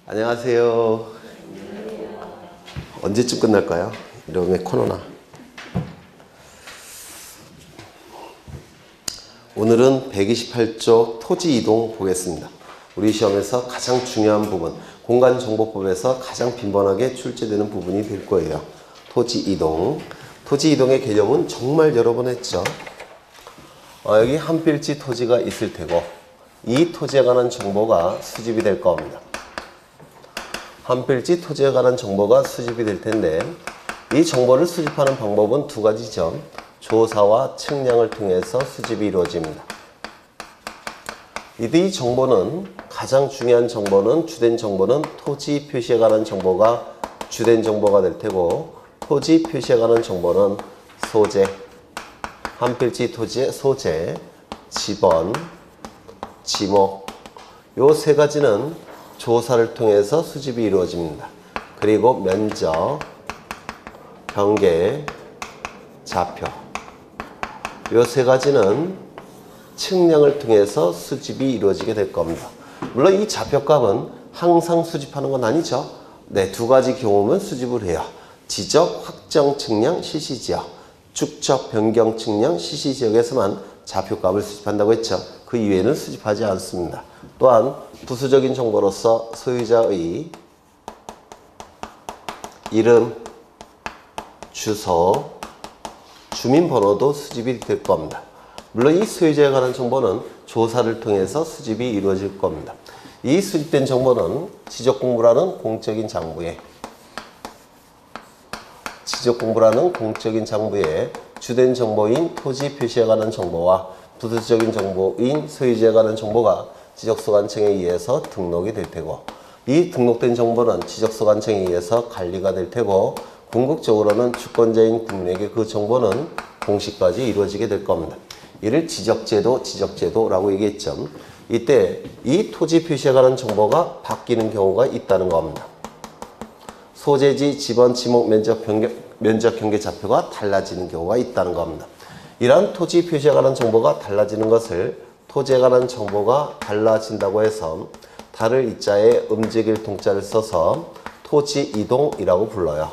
안녕하세요. 언제쯤 끝날까요? 이름의 코너나. 오늘은 128쪽 토지 이동 보겠습니다. 우리 시험에서 가장 중요한 부분, 공간정보법에서 가장 빈번하게 출제되는 부분이 될 거예요. 토지 이동. 토지 이동의 개념은 정말 여러 번 했죠. 여기 한 필지 토지가 있을 테고 이 토지에 관한 정보가 수집이 될 겁니다. 한 필지 토지에 관한 정보가 수집이 될 텐데 이 정보를 수집하는 방법은 두 가지죠. 조사와 측량을 통해서 수집이 이루어집니다. 이 정보는 가장 중요한 정보는 주된 정보는 토지 표시에 관한 정보가 주된 정보가 될 테고 토지 표시에 관한 정보는 소재, 한 필지 토지의 소재, 지번, 지목 요 세 가지는 조사를 통해서 수집이 이루어집니다. 그리고 면적, 경계, 좌표 요 세 가지는 측량을 통해서 수집이 이루어지게 될 겁니다. 물론 이 좌표값은 항상 수집하는 건 아니죠. 네, 두 가지 경우면 수집을 해요. 지적, 확정, 측량, 실시지역, 축적, 변경, 측량, 실시지역에서만 좌표값을 수집한다고 했죠. 그 이외에는 수집하지 않습니다. 또한 부수적인 정보로서 소유자의 이름, 주소, 주민번호도 수집이 될 겁니다. 물론 이 소유자에 관한 정보는 조사를 통해서 수집이 이루어질 겁니다. 이 수집된 정보는 지적공부라는 공적인 장부에 주된 정보인 토지 표시에 관한 정보와 부수적인 정보인 소유자에 관한 정보가 지적소관청에 의해서 등록이 될 테고 이 등록된 정보는 지적소관청에 의해서 관리가 될 테고 궁극적으로는 주권자인 국민에게 그 정보는 공시까지 이루어지게 될 겁니다. 이를 지적제도라고 얘기했죠. 이때 이 토지 표시에 관한 정보가 바뀌는 경우가 있다는 겁니다. 소재지, 지번, 지목, 면적, 경계, 좌표가 달라지는 경우가 있다는 겁니다. 이러한 토지 표시에 관한 정보가 달라지는 것을 토지에 관한 정보가 달라진다고 해서 달을 이자에 움직일 동자를 써서 토지 이동이라고 불러요.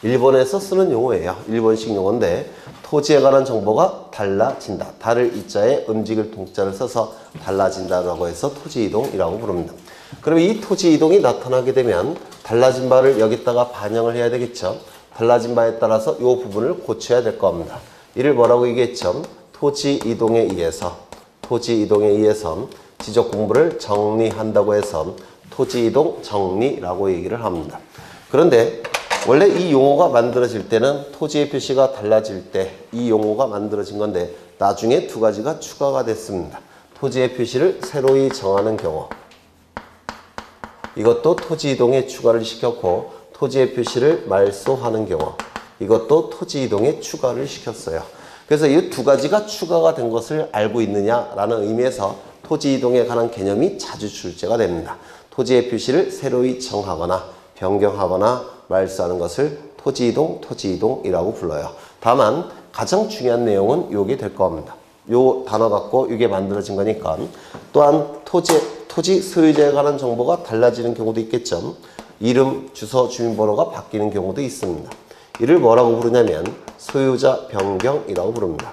일본에서 쓰는 용어예요. 일본식 용어인데 토지에 관한 정보가 달라진다. 달을 이자에 움직일 동자를 써서 달라진다라고 해서 토지 이동이라고 부릅니다. 그럼 이 토지 이동이 나타나게 되면 달라진 바를 여기다가 반영을 해야 되겠죠. 달라진 바에 따라서 이 부분을 고쳐야 될 겁니다. 이를 뭐라고 얘기했죠? 토지 이동에 의해서 지적 공부를 정리한다고 해서 토지 이동 정리라고 얘기를 합니다. 그런데 원래 이 용어가 만들어질 때는 토지의 표시가 달라질 때 이 용어가 만들어진 건데 나중에 두 가지가 추가가 됐습니다. 토지의 표시를 새로이 정하는 경우 이것도 토지 이동에 추가를 시켰고 토지의 표시를 말소하는 경우 이것도 토지 이동에 추가를 시켰어요. 그래서 이 두 가지가 추가가 된 것을 알고 있느냐라는 의미에서 토지 이동에 관한 개념이 자주 출제가 됩니다. 토지의 표시를 새로이 정하거나 변경하거나 말소하는 것을 토지 이동이라고 불러요. 다만 가장 중요한 내용은 요게 될 겁니다. 요 단어 갖고 이게 만들어진 거니까 또한 토지 소유자에 관한 정보가 달라지는 경우도 있겠죠. 이름, 주소, 주민번호가 바뀌는 경우도 있습니다. 이를 뭐라고 부르냐면 소유자 변경이라고 부릅니다.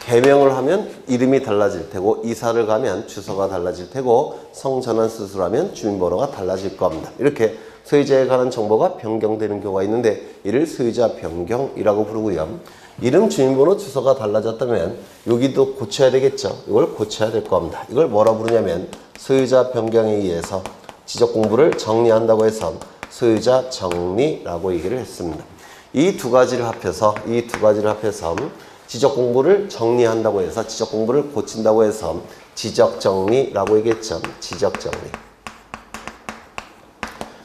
개명을 하면 이름이 달라질 테고 이사를 가면 주소가 달라질 테고 성전환 수술하면 주민번호가 달라질 겁니다. 이렇게 소유자에 관한 정보가 변경되는 경우가 있는데 이를 소유자 변경이라고 부르고요. 이름, 주민번호, 주소가 달라졌다면 여기도 고쳐야 되겠죠. 이걸 고쳐야 될 겁니다. 이걸 뭐라 부르냐면 소유자 변경에 의해서 지적 공부를 정리한다고 해서 소유자 정리라고 얘기를 했습니다. 이 두 가지를 합해서 지적 공부를 정리한다고 해서 지적 공부를 고친다고 해서 지적 정리라고 얘기했죠. 지적 정리.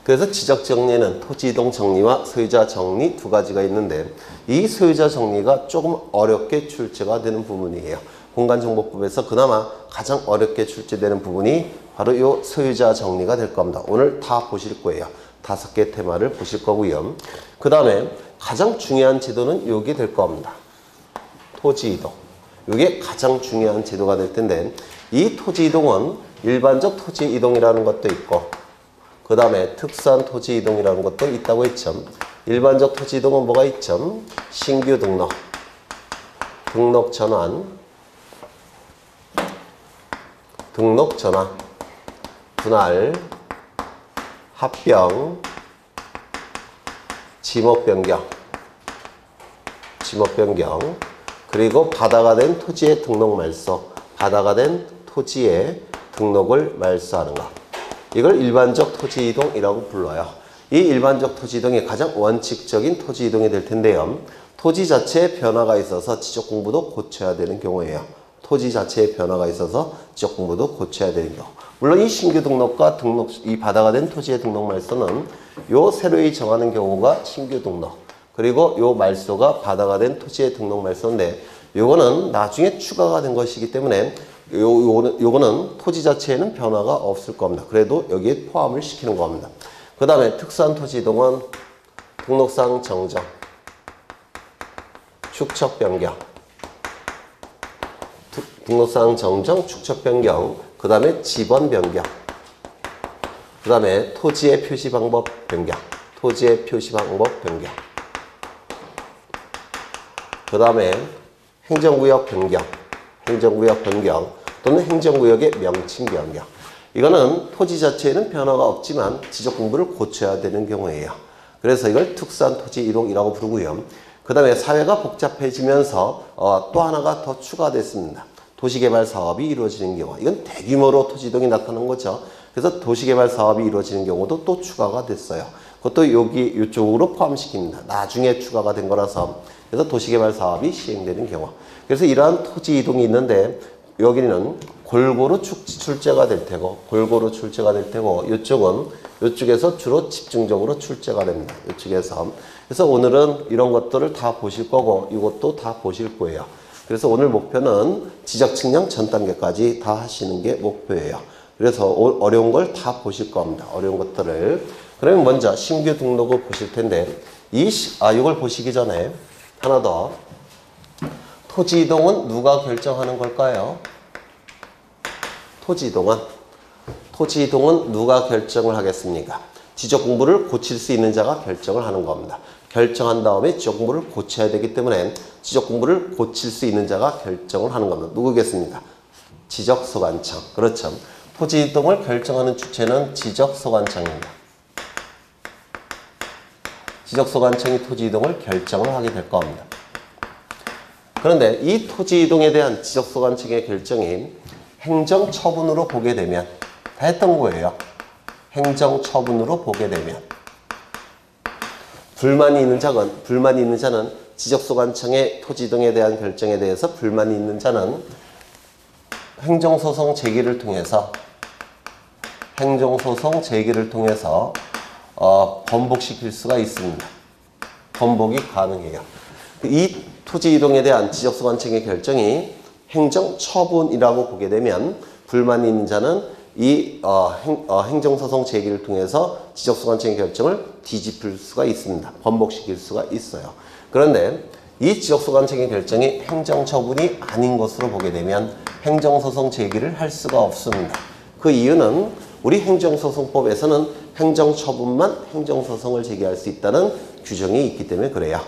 그래서 지적 정리는 토지 이동 정리와 소유자 정리 두 가지가 있는데 이 소유자 정리가 조금 어렵게 출제가 되는 부분이에요. 공간정보법에서 그나마 가장 어렵게 출제되는 부분이 바로 이 소유자 정리가 될 겁니다. 오늘 다 보실 거예요. 5개 테마를 보실 거고요. 그 다음에 가장 중요한 제도는 이게 될 겁니다. 토지 이동. 이게 가장 중요한 제도가 될 텐데 이 토지 이동은 일반적 토지 이동이라는 것도 있고 그 다음에 특수한 토지 이동이라는 것도 있다고 했죠. 일반적 토지 이동은 뭐가 있죠? 신규 등록, 등록 전환, 등록 전환, 분할, 합병, 지목 변경, 그리고 바다가 된 토지의 등록 말소, 바다가 된 토지의 등록을 말소하는 것. 이걸 일반적 토지 이동이라고 불러요. 이 일반적 토지 이동이 가장 원칙적인 토지 이동이 될 텐데요. 토지 자체에 변화가 있어서 지적 공부도 고쳐야 되는 경우예요. 토지 자체에 변화가 있어서 지적 공부도 고쳐야 되는 경우. 물론 이 신규 등록과 이 바다가 된 토지의 등록 말소는 요 새로이 정하는 경우가 신규 등록, 그리고 요 말소가 바다가 된 토지의 등록 말소인데 요거는 나중에 추가가 된 것이기 때문에 요거는 토지 자체에는 변화가 없을 겁니다. 그래도 여기에 포함을 시키는 겁니다. 그 다음에 특수한 토지 이동은 등록상 정정, 축척 변경, 등록상 정정, 축척 변경, 그 다음에 지번 변경, 그 다음에 토지의 표시 방법 변경, 토지의 표시 방법 변경, 그 다음에 행정구역 변경, 행정구역 변경 또는 행정구역의 명칭 변경. 이거는 토지 자체에는 변화가 없지만 지적 공부를 고쳐야 되는 경우예요. 그래서 이걸 특수한 토지 이동이라고 부르고요. 그 다음에 사회가 복잡해지면서 또 하나가 더 추가됐습니다. 도시개발 사업이 이루어지는 경우. 이건 대규모로 토지 이동이 나타난 거죠. 그래서 도시개발 사업이 이루어지는 경우도 또 추가가 됐어요. 그것도 이쪽으로 포함시킵니다. 나중에 추가가 된 거라서. 그래서 도시개발 사업이 시행되는 경우. 그래서 이러한 토지 이동이 있는데 여기는 골고루 출제가 될 테고, 이쪽에서 주로 집중적으로 출제가 됩니다. 이쪽에서. 그래서 오늘은 이런 것들을 다 보실 거고, 이것도 다 보실 거예요. 그래서 오늘 목표는 지적 측량 전 단계까지 다 하시는 게 목표예요. 그래서 어려운 걸 다 보실 겁니다. 어려운 것들을. 그러면 먼저 신규 등록을 보실 텐데, 이걸 보시기 전에 하나 더. 토지 이동은 누가 결정하는 걸까요? 토지 이동은 누가 결정을 하겠습니까? 지적 공부를 고칠 수 있는 자가 결정을 하는 겁니다. 결정한 다음에 지적 공부를 고쳐야 되기 때문에 지적 공부를 고칠 수 있는 자가 결정을 하는 겁니다. 누구겠습니까? 지적소관청. 그렇죠. 토지 이동을 결정하는 주체는 지적소관청입니다. 지적소관청이 토지 이동을 결정을 하게 될 겁니다. 그런데 이 토지 이동에 대한 지적소관청의 결정이 행정처분으로 보게 되면, 다 했던 거예요. 행정처분으로 보게 되면 불만이 있는 자는 지적소관청의 토지 이동에 대한 결정에 대해서 불만이 있는 자는 행정소송 제기를 통해서 번복시킬 수가 있습니다. 번복이 가능해요. 이 토지 이동에 대한 지적소관청의 결정이 행정처분이라고 보게 되면 불만이 있는 자는 이 행정소송 제기를 통해서 지적소관청의 결정을 뒤집을 수가 있습니다. 번복시킬 수가 있어요. 그런데 이 지적소관청의 결정이 행정처분이 아닌 것으로 보게 되면 행정소송 제기를 할 수가 없습니다. 그 이유는 우리 행정소송법에서는 행정처분만 행정소송을 제기할 수 있다는 규정이 있기 때문에 그래요.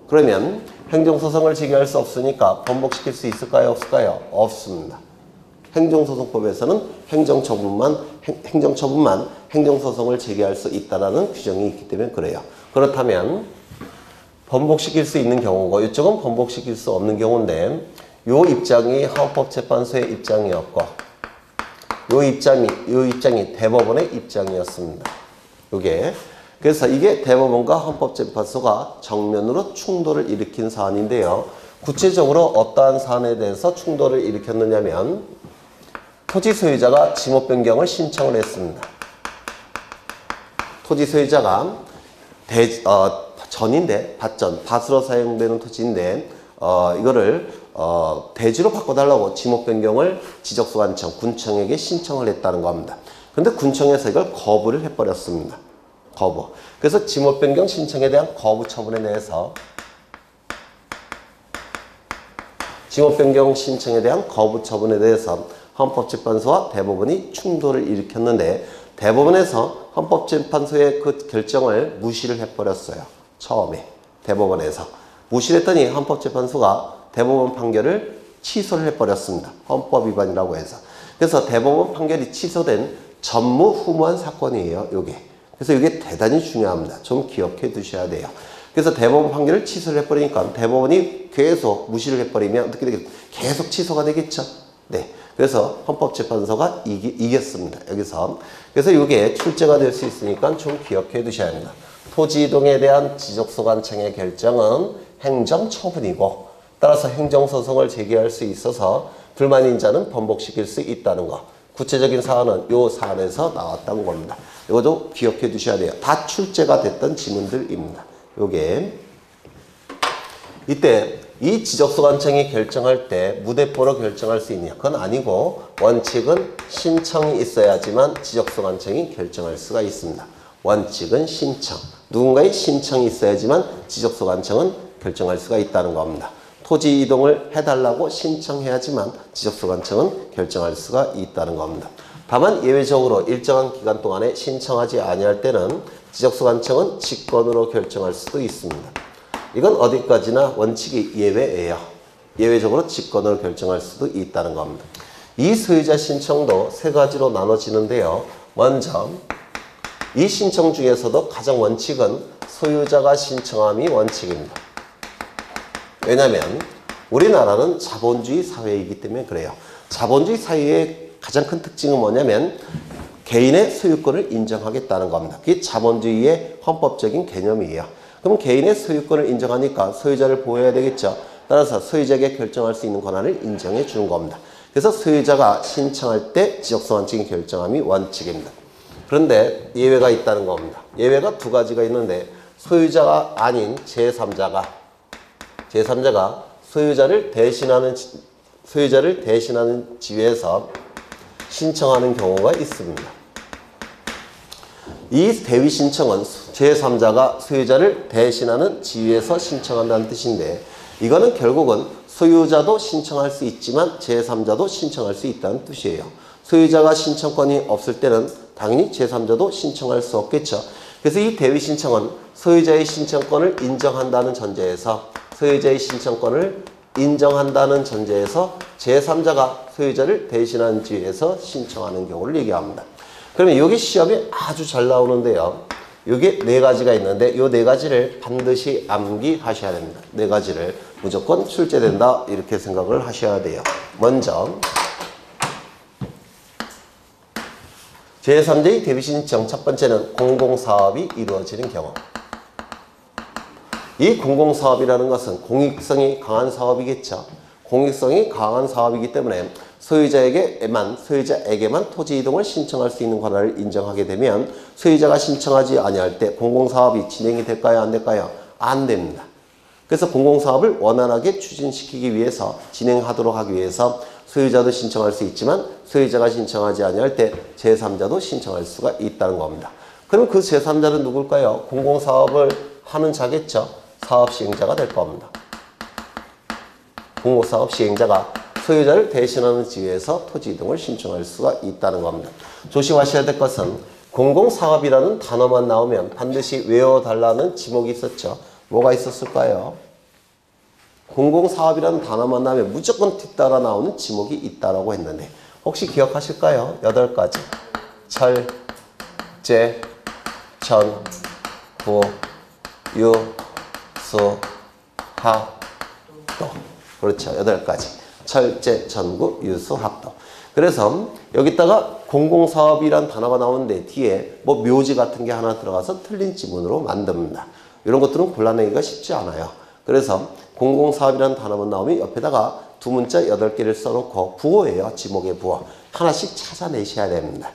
그러면 행정소송을 제기할 수 없으니까 번복시킬 수 있을까요? 없을까요? 없습니다. 행정소송법에서는 행정처분만 행정소송을 제기할 수 있다는 규정이 있기 때문에 그래요. 그렇다면 번복시킬 수 있는 경우고 이쪽은 번복시킬 수 없는 경우인데 요 입장이 헌법재판소의 입장이었고 요 입장이 대법원의 입장이었습니다. 요게. 그래서 이게 대법원과 헌법재판소가 정면으로 충돌을 일으킨 사안인데요. 구체적으로 어떠한 사안에 대해서 충돌을 일으켰느냐면 토지 소유자가 지목 변경을 신청을 했습니다. 토지 소유자가 밭으로 사용되는 토지인데 이거를 대지로 바꿔달라고 지목 변경을 지적소관청, 군청에게 신청을 했다는 겁니다. 그런데 군청에서 이걸 거부를 해버렸습니다. 거부. 그래서 지목 변경 신청에 대한 거부 처분에 대해서 지목 변경 신청에 대한 거부 처분에 대해서 헌법재판소와 대법원이 충돌을 일으켰는데 대법원에서 헌법재판소의 그 결정을 무시를 해버렸어요. 처음에 대법원에서 무시를 했더니 헌법재판소가 대법원 판결을 취소를 해버렸습니다. 헌법 위반이라고 해서. 그래서 대법원 판결이 취소된 전무후무한 사건이에요. 요게. 그래서 이게 대단히 중요합니다. 좀 기억해 두셔야 돼요. 그래서 대법원 판결을 취소를 해버리니까 대법원이 계속 무시를 해버리면 어떻게 되겠죠? 계속 취소가 되겠죠? 네. 그래서 헌법재판소가 이겼습니다. 여기서. 그래서 이게 출제가 될 수 있으니까 좀 기억해 두셔야 합니다. 토지 이동에 대한 지적소관청의 결정은 행정처분이고 따라서 행정소송을 제기할 수 있어서 불만인 자는 번복시킬 수 있다는 거. 구체적인 사안은 이 사안에서 나왔다는 겁니다. 이것도 기억해 두셔야 돼요. 다 출제가 됐던 지문들입니다. 요게 이때 이 지적소관청이 결정할 때 무대포로 결정할 수 있냐? 그건 아니고 원칙은 신청이 있어야지만 지적소관청이 결정할 수가 있습니다. 원칙은 신청. 누군가의 신청이 있어야지만 지적소관청은 결정할 수가 있다는 겁니다. 토지 이동을 해달라고 신청해야지만 지적소관청은 결정할 수가 있다는 겁니다. 다만 예외적으로 일정한 기간 동안에 신청하지 아니할 때는 지적소관청은 직권으로 결정할 수도 있습니다. 이건 어디까지나 원칙이 예외예요. 예외적으로 직권으로 결정할 수도 있다는 겁니다. 이 소유자 신청도 세 가지로 나눠지는데요. 먼저 이 신청 중에서도 가장 원칙은 소유자가 신청함이 원칙입니다. 왜냐하면 우리나라는 자본주의 사회이기 때문에 그래요. 자본주의 사회의 가장 큰 특징은 뭐냐면 개인의 소유권을 인정하겠다는 겁니다. 그게 자본주의의 헌법적인 개념이에요. 그럼 개인의 소유권을 인정하니까 소유자를 보호해야 되겠죠. 따라서 소유자에게 결정할 수 있는 권한을 인정해 주는 겁니다. 그래서 소유자가 신청할 때 지적소관청이 결정함이 원칙입니다. 그런데 예외가 있다는 겁니다. 예외가 두 가지가 있는데 소유자가 아닌 제3자가 소유자를 대신하는 지위에서 신청하는 경우가 있습니다. 이 대위 신청은 제3자가 소유자를 대신하는 지위에서 신청한다는 뜻인데 이거는 결국은 소유자도 신청할 수 있지만 제3자도 신청할 수 있다는 뜻이에요. 소유자가 신청권이 없을 때는 당연히 제3자도 신청할 수 없겠죠. 그래서 이 대위 신청은 소유자의 신청권을 인정한다는 전제에서 제3자가 소유자를 대신하는 지위에서 신청하는 경우를 얘기합니다. 그러면 여기 시험에 아주 잘 나오는데요. 여기 네 가지가 있는데 이 네 가지를 반드시 암기하셔야 됩니다. 네 가지를 무조건 출제된다 이렇게 생각을 하셔야 돼요. 먼저 제3자의 대위 신청 첫 번째는 공공사업이 이루어지는 경우. 이 공공사업이라는 것은 공익성이 강한 사업이겠죠. 공익성이 강한 사업이기 때문에 소유자에게만 토지 이동을 신청할 수 있는 권한을 인정하게 되면 소유자가 신청하지 아니할 때 공공사업이 진행이 될까요? 안 될까요? 안 됩니다. 그래서 공공사업을 원활하게 추진시키기 위해서 진행하도록 하기 위해서 소유자도 신청할 수 있지만 소유자가 신청하지 아니할 때 제3자도 신청할 수가 있다는 겁니다. 그럼 그 제3자는 누굴까요? 공공사업을 하는 자겠죠. 사업 시행자가 될 겁니다. 공공사업 시행자가 소유자를 대신하는 지위에서 토지 이동을 신청할 수가 있다는 겁니다. 조심하셔야 될 것은 공공사업이라는 단어만 나오면 반드시 외워달라는 지목이 있었죠. 뭐가 있었을까요? 공공사업이라는 단어만 나오면 무조건 뒤따라 나오는 지목이 있다라고 했는데 혹시 기억하실까요? 8가지. 철, 제, 전, 부, 유, 수, 하, 도. 그렇죠. 8가지. 철제, 전구, 유수, 합도. 그래서 여기다가 공공사업이란 단어가 나오는데 뒤에 뭐 묘지 같은 게 하나 들어가서 틀린 지문으로 만듭니다. 이런 것들은 골라내기가 쉽지 않아요. 그래서 공공사업이라는 단어만 나오면 옆에다가 두 문자 8개를 써놓고 부호예요. 지목의 부호. 하나씩 찾아내셔야 됩니다.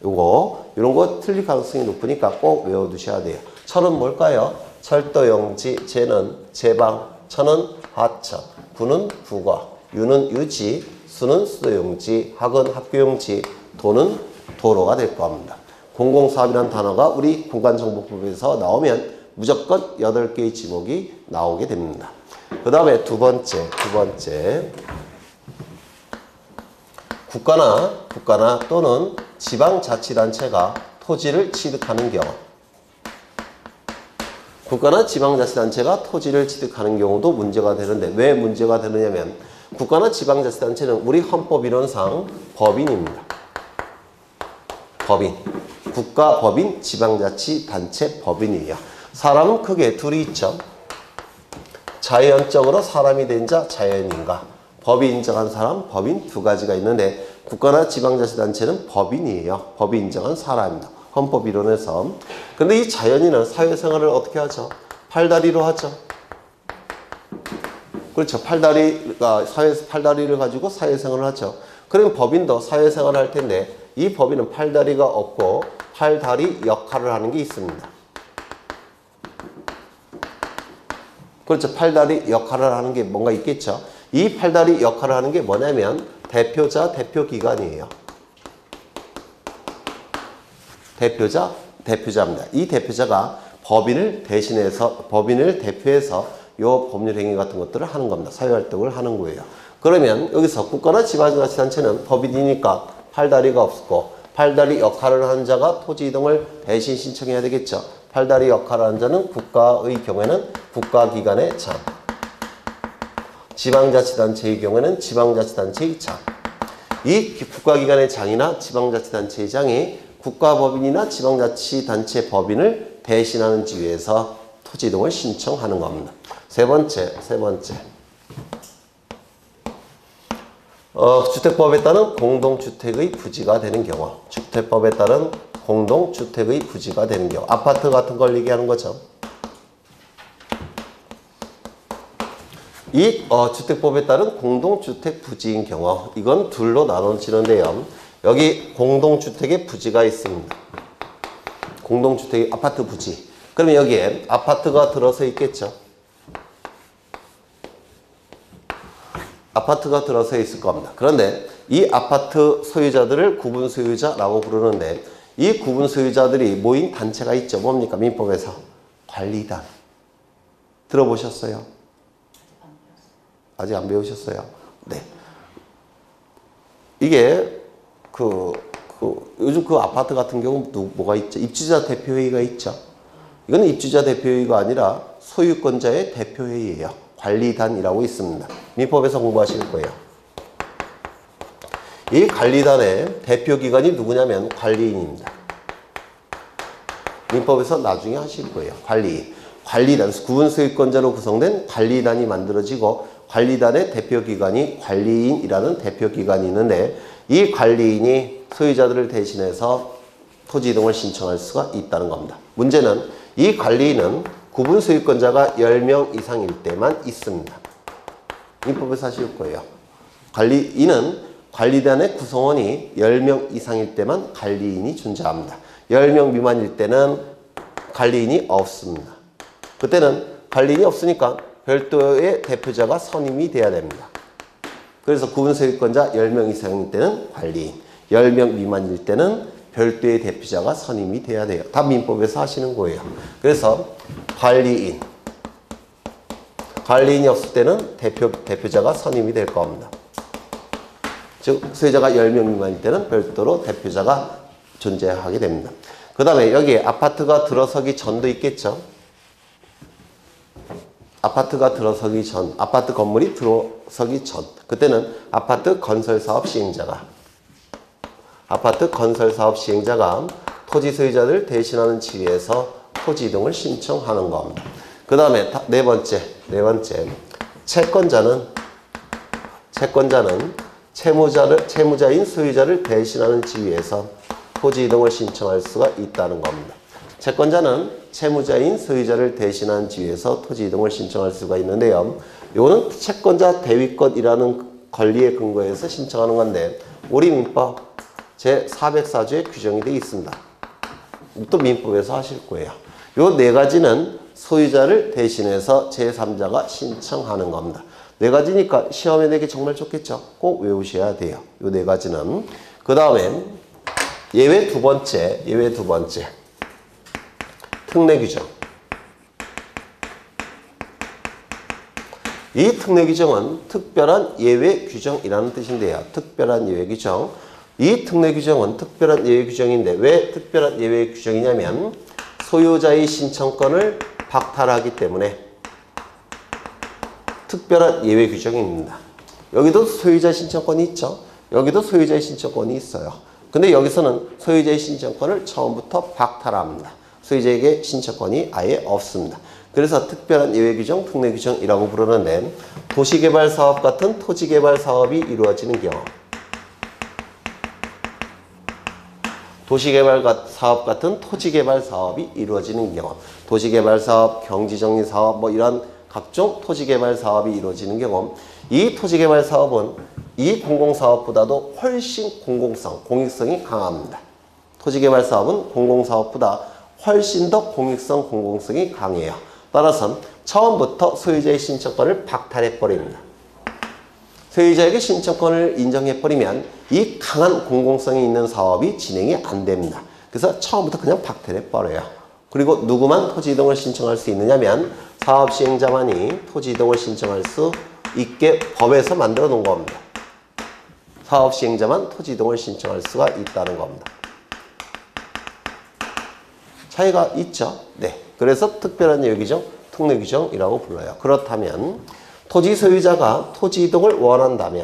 이런 거 틀릴 가능성이 높으니까 꼭 외워두셔야 돼요. 철은 뭘까요? 철도용지, 제는 제방, 천은 하천, 부는 부거, 유는 유지, 수는 수도용지, 학은 학교용지, 도는 도로가 될 겁니다. 공공사업이라는 단어가 우리 공간정보법에서 나오면 무조건 8개의 지목이 나오게 됩니다. 그 다음에 두 번째. 국가나 또는 지방자치단체가 토지를 취득하는 경우. 국가나 지방자치단체가 토지를 취득하는 경우도 문제가 되는데 왜 문제가 되느냐면 국가나 지방자치단체는 우리 헌법이론상 법인입니다. 법인. 국가 법인, 지방자치단체 법인이에요. 사람은 크게 둘이 있죠. 자연적으로 사람이 된 자, 자연인가. 법이 인정한 사람, 법인 두 가지가 있는데 국가나 지방자치단체는 법인이에요. 법이 인정한 사람입니다. 헌법 이론에서. 근데 이 자연인은 사회생활을 어떻게 하죠? 팔다리로 하죠. 그렇죠. 팔다리를 가지고 사회생활을 하죠. 그러면 법인도 사회생활을 할 텐데 이 법인은 팔다리가 없고 팔다리 역할을 하는 게 있습니다. 그렇죠. 팔다리 역할을 하는 게 뭔가 있겠죠. 이 팔다리 역할을 하는 게 뭐냐면 대표자, 대표기관이에요. 대표자입니다. 이 대표자가 법인을 대표해서 요 법률 행위 같은 것들을 하는 겁니다. 사회활동을 하는 거예요. 그러면 여기서 국가나 지방자치단체는 법인이니까 팔다리가 없고 팔다리 역할을 하는 자가 토지 이동을 대신 신청해야 되겠죠. 팔다리 역할을 하는 자는 국가의 경우에는 국가기관의 장, 지방자치단체의 경우에는 지방자치단체의 장. 이 국가기관의 장이나 지방자치단체의 장이 국가법인이나 지방자치단체 법인을 대신하는 지위에서 토지 이동을 신청하는 겁니다. 세 번째. 주택법에 따른 공동주택의 부지가 되는 경우. 주택법에 따른 공동주택의 부지가 되는 경우. 아파트 같은 걸 얘기하는 거죠. 이 주택법에 따른 공동주택 부지인 경우. 이건 둘로 나눠지는데요. 여기 공동주택의 부지가 있습니다. 공동주택의 아파트 부지. 그러면 여기에 아파트가 들어서 있겠죠. 아파트가 들어서 있을 겁니다. 그런데 이 아파트 소유자들을 구분 소유자라고 부르는데 이 구분 소유자들이 모인 단체가 있죠. 뭡니까? 민법에서 관리단. 들어보셨어요? 아직 안 배우셨어요? 네. 이게 요즘 그 아파트 같은 경우 뭐가 있죠? 입주자 대표회의가 있죠. 이거는 입주자 대표회의가 아니라 소유권자의 대표회의예요. 관리단이라고 있습니다. 민법에서 공부하실 거예요. 이 관리단의 대표기관이 누구냐면 관리인입니다. 민법에서 나중에 하실 거예요. 관리단, 구분소유권자로 구성된 관리단이 만들어지고 관리단의 대표기관이 관리인이라는 대표기관이 있는데 이 관리인이 소유자들을 대신해서 토지 이동을 신청할 수가 있다는 겁니다. 문제는 이 관리인은 구분소유권자가 10명 이상일 때만 있습니다. 민법에서 하실 거예요. 관리인은 관리단의 구성원이 10명 이상일 때만 관리인이 존재합니다. 10명 미만일 때는 관리인이 없습니다. 그때는 관리인이 없으니까 별도의 대표자가 선임이 돼야 됩니다. 그래서 구분소유권자 10명 이상일 때는 관리인, 10명 미만일 때는 별도의 대표자가 선임이 돼야 돼요. 다 민법에서 하시는 거예요. 그래서 관리인이 없을 때는 대표자가 선임이 될 겁니다. 즉 소유자가 10명 미만일 때는 별도로 대표자가 존재하게 됩니다. 그 다음에 여기에 아파트가 들어서기 전도 있겠죠. 아파트가 들어서기 전, 아파트 건물이 들어서기 전, 그때는 아파트 건설사업 시행자가 토지 소유자들 대신하는 지위에서 토지 이동을 신청하는 겁니다. 그 다음에 네 번째, 채권자는 채무자인 소유자를 대신하는 지위에서 토지 이동을 신청할 수가 있다는 겁니다. 채권자는 채무자인 소유자를 대신한 지위에서 토지 이동을 신청할 수가 있는데요. 이거는 채권자 대위권이라는 권리에 근거해서 신청하는 건데 우리 민법 제404조에 규정이 되어 있습니다. 또 민법에서 하실 거예요. 요 네 가지는 소유자를 대신해서 제3자가 신청하는 겁니다. 네 가지니까 시험에 내기 정말 좋겠죠. 꼭 외우셔야 돼요. 요 네 가지는. 그 다음에 예외 두 번째. 특례 규정. 이 특례 규정은 특별한 예외 규정이라는 뜻인데요. 특별한 예외 규정. 이 특례 규정은 특별한 예외 규정인데 왜 특별한 예외 규정이냐면 소유자의 신청권을 박탈하기 때문에 특별한 예외 규정입니다. 여기도 소유자 신청권이 있죠. 여기도 소유자의 신청권이 있어요. 근데 여기서는 소유자의 신청권을 처음부터 박탈합니다. 소유자에게 신청권이 아예 없습니다. 그래서 특별한 예외 규정, 특례 규정이라고 부르는데 도시개발 사업 같은 토지개발 사업이 이루어지는 경우 도시개발 사업 같은 토지개발 사업이 이루어지는 경우 도시개발 사업, 경지정리 사업 뭐 이런 각종 토지개발 사업이 이루어지는 경우 이 토지개발 사업은 이 공공사업보다도 훨씬 공공성, 공익성이 강합니다. 토지개발 사업은 공공사업보다 훨씬 더 공익성, 공공성이 강해요. 따라서 처음부터 소유자의 신청권을 박탈해버립니다. 소유자에게 신청권을 인정해버리면 이 강한 공공성이 있는 사업이 진행이 안 됩니다. 그래서 처음부터 그냥 박탈해버려요. 그리고 누구만 토지 이동을 신청할 수 있느냐면 사업 시행자만이 토지 이동을 신청할 수 있게 법에서 만들어 놓은 겁니다. 사업 시행자만 토지 이동을 신청할 수가 있다는 겁니다. 차이가 있죠? 네. 그래서 특별한 예외 규정, 특례 규정이라고 불러요. 그렇다면 토지 소유자가 토지 이동을 원한다면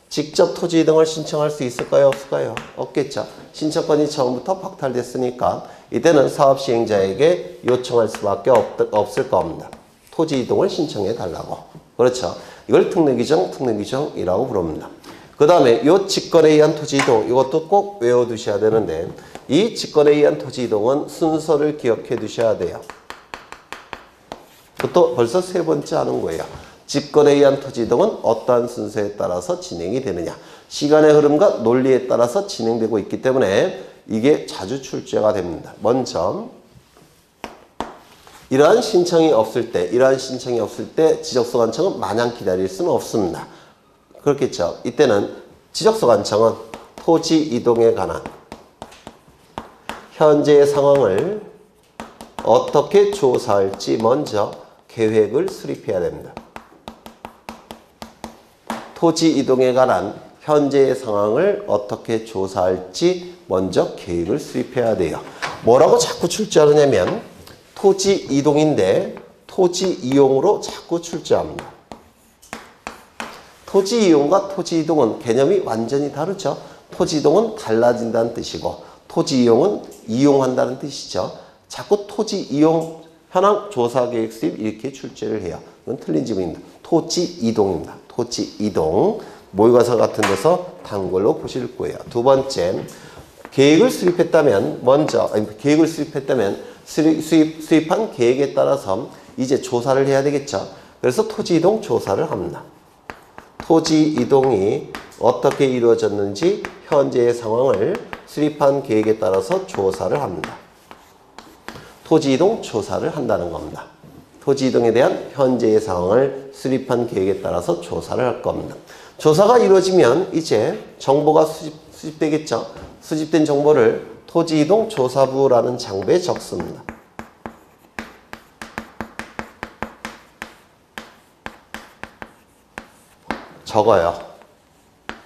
직접 토지 이동을 신청할 수 있을까요? 없을까요? 없겠죠. 신청권이 처음부터 박탈됐으니까 이때는 사업 시행자에게 요청할 수밖에 없을 겁니다. 토지 이동을 신청해 달라고. 그렇죠. 이걸 특례 규정, 특례 규정이라고 부릅니다. 그 다음에 이 직권에 의한 토지 이동, 이것도 꼭 외워두셔야 되는데 이 직권에 의한 토지 이동은 순서를 기억해 두셔야 돼요. 그것도 벌써 세 번째 하는 거예요. 직권에 의한 토지 이동은 어떠한 순서에 따라서 진행이 되느냐. 시간의 흐름과 논리에 따라서 진행되고 있기 때문에 이게 자주 출제가 됩니다. 먼저 이러한 신청이 없을 때 지적소관청은 마냥 기다릴 수는 없습니다. 그렇겠죠. 이때는 지적소관청은 토지 이동에 관한 현재의 상황을 어떻게 조사할지 먼저 계획을 수립해야 됩니다. 토지 이동에 관한 현재의 상황을 어떻게 조사할지 먼저 계획을 수립해야 돼요. 뭐라고 자꾸 출제하느냐면 토지 이동인데 토지 이용으로 자꾸 출제합니다. 토지 이용과 토지 이동은 개념이 완전히 다르죠. 토지 이동은 달라진다는 뜻이고 토지 이용은 이용한다는 뜻이죠. 자꾸 토지 이용 현황 조사 계획 수립 이렇게 출제를 해요. 이건 틀린 지문입니다. 토지 이동입니다. 토지 이동. 모의고사 같은 데서 단골로 보실 거예요. 두 번째, 계획을 수립했다면 수립한 계획에 따라서 이제 조사를 해야 되겠죠. 그래서 토지 이동 조사를 합니다. 토지 이동이 어떻게 이루어졌는지 현재의 상황을 수립한 계획에 따라서 조사를 합니다. 토지 이동 조사를 한다는 겁니다. 토지 이동에 대한 현재의 상황을 수립한 계획에 따라서 조사를 할 겁니다. 조사가 이루어지면 이제 정보가 수집되겠죠. 수집된 정보를 토지 이동 조사부라는 장부에 적습니다. 적어요.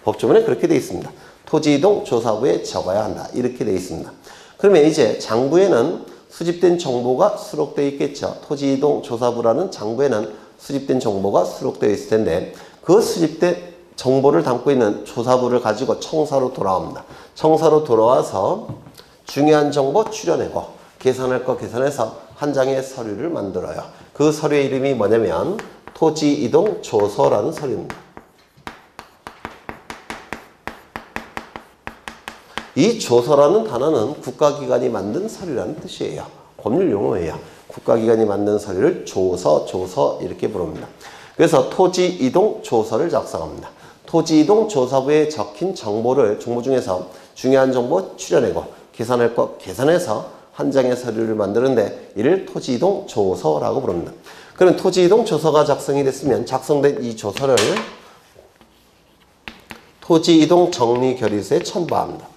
법조문에 그렇게 되어 있습니다. 토지 이동 조사부에 적어야 한다. 이렇게 되어 있습니다. 그러면 이제 장부에는 수집된 정보가 수록되어 있겠죠. 토지 이동 조사부라는 장부에는 수집된 정보가 수록되어 있을 텐데 그 수집된 정보를 담고 있는 조사부를 가지고 청사로 돌아옵니다. 청사로 돌아와서 중요한 정보 추려내고 계산할 거 계산해서 한 장의 서류를 만들어요. 그 서류의 이름이 뭐냐면 토지 이동 조서라는 서류입니다. 이 조서라는 단어는 국가기관이 만든 서류라는 뜻이에요. 법률 용어예요. 국가기관이 만든 서류를 조서 이렇게 부릅니다. 그래서 토지 이동 조서를 작성합니다. 토지 이동 조사부에 적힌 정보 중에서 중요한 정보 추려내고 계산할 것 계산해서 한 장의 서류를 만드는데 이를 토지 이동 조서라고 부릅니다. 그럼 토지 이동 조서가 작성이 됐으면 작성된 이 조서를 토지 이동 정리 결의서에 첨부합니다.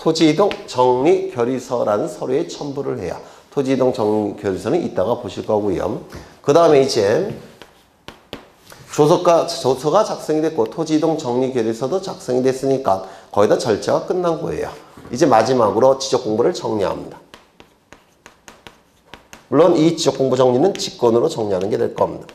토지이동 정리결의서라는 서류에 첨부를 해요. 토지이동 정리결의서는 이따가 보실 거고요. 그 다음에 이제 조서가 작성이 됐고 토지이동 정리결의서도 작성이 됐으니까 거의 다 절차가 끝난 거예요. 이제 마지막으로 지적공부를 정리합니다. 물론 이 지적공부 정리는 직권으로 정리하는 게 될 겁니다.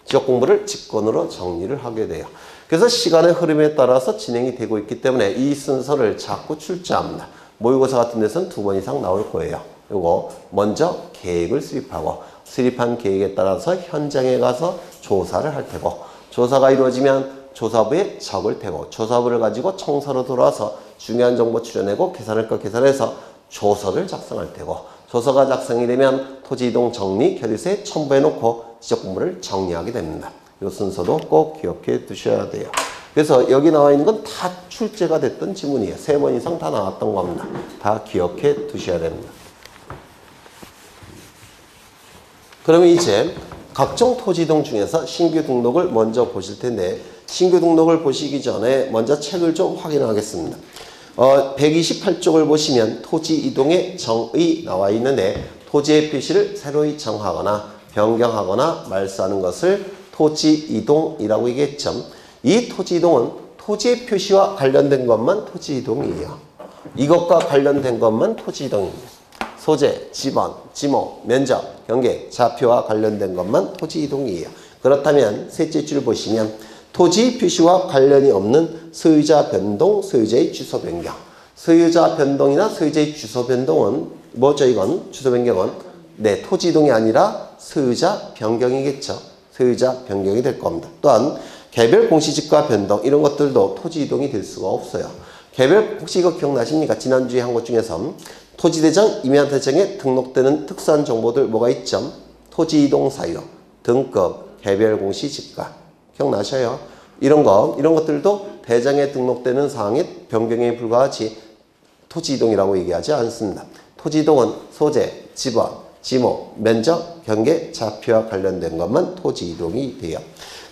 지적공부를 직권으로 정리를 하게 돼요. 그래서 시간의 흐름에 따라서 진행이 되고 있기 때문에 이 순서를 자꾸 출제합니다. 모의고사 같은 데서는 2번 이상 나올 거예요. 요거 먼저 계획을 수립하고 수립한 계획에 따라서 현장에 가서 조사를 할 테고 조사가 이루어지면 조사부에 적을 테고 조사부를 가지고 청사로 돌아와서 중요한 정보 추려내고 계산할 거 계산해서 조서를 작성할 테고 조서가 작성이 되면 토지이동 정리 결의서에 첨부해 놓고 지적공부를 정리하게 됩니다. 이 순서도 꼭 기억해 두셔야 돼요. 그래서 여기 나와 있는 건 다 출제가 됐던 지문이에요. 3번 이상 다 나왔던 겁니다. 다 기억해 두셔야 됩니다. 그러면 이제 각종 토지이동 중에서 신규 등록을 먼저 보실 텐데 신규 등록을 보시기 전에 먼저 책을 좀 확인하겠습니다. 128쪽을 보시면 토지이동의 정의 나와 있는데 토지의 표시를 새로이 정하거나 변경하거나 말소하는 것을 토지이동이라고 얘기했죠. 이 토지이동은 토지의 표시와 관련된 것만 토지이동이에요. 이것과 관련된 것만 토지이동입니다. 소재, 지번, 지목, 면적, 경계, 좌표와 관련된 것만 토지이동이에요. 그렇다면 셋째 줄 보시면 토지 표시와 관련이 없는 소유자 변동, 소유자의 주소 변경. 소유자 변동이나 소유자의 주소 변동은 뭐죠? 이건 주소 변경은 네, 토지이동이 아니라 소유자 변경이겠죠. 소유자 변경이 될 겁니다. 또한 개별 공시지가 변동 이런 것들도 토지이동이 될 수가 없어요. 개별 혹시 이거 기억나십니까? 지난주에 한 것 중에서 토지대장, 임야대장에 등록되는 특수한 정보들 뭐가 있죠? 토지이동 사유, 등급, 개별 공시지가 기억나셔요? 이런 것들도 대장에 등록되는 사항의 변경에 불과하지 토지이동이라고 얘기하지 않습니다. 토지이동은 소재, 지번, 지목, 면적, 경계, 좌표와 관련된 것만 토지이동이 돼요.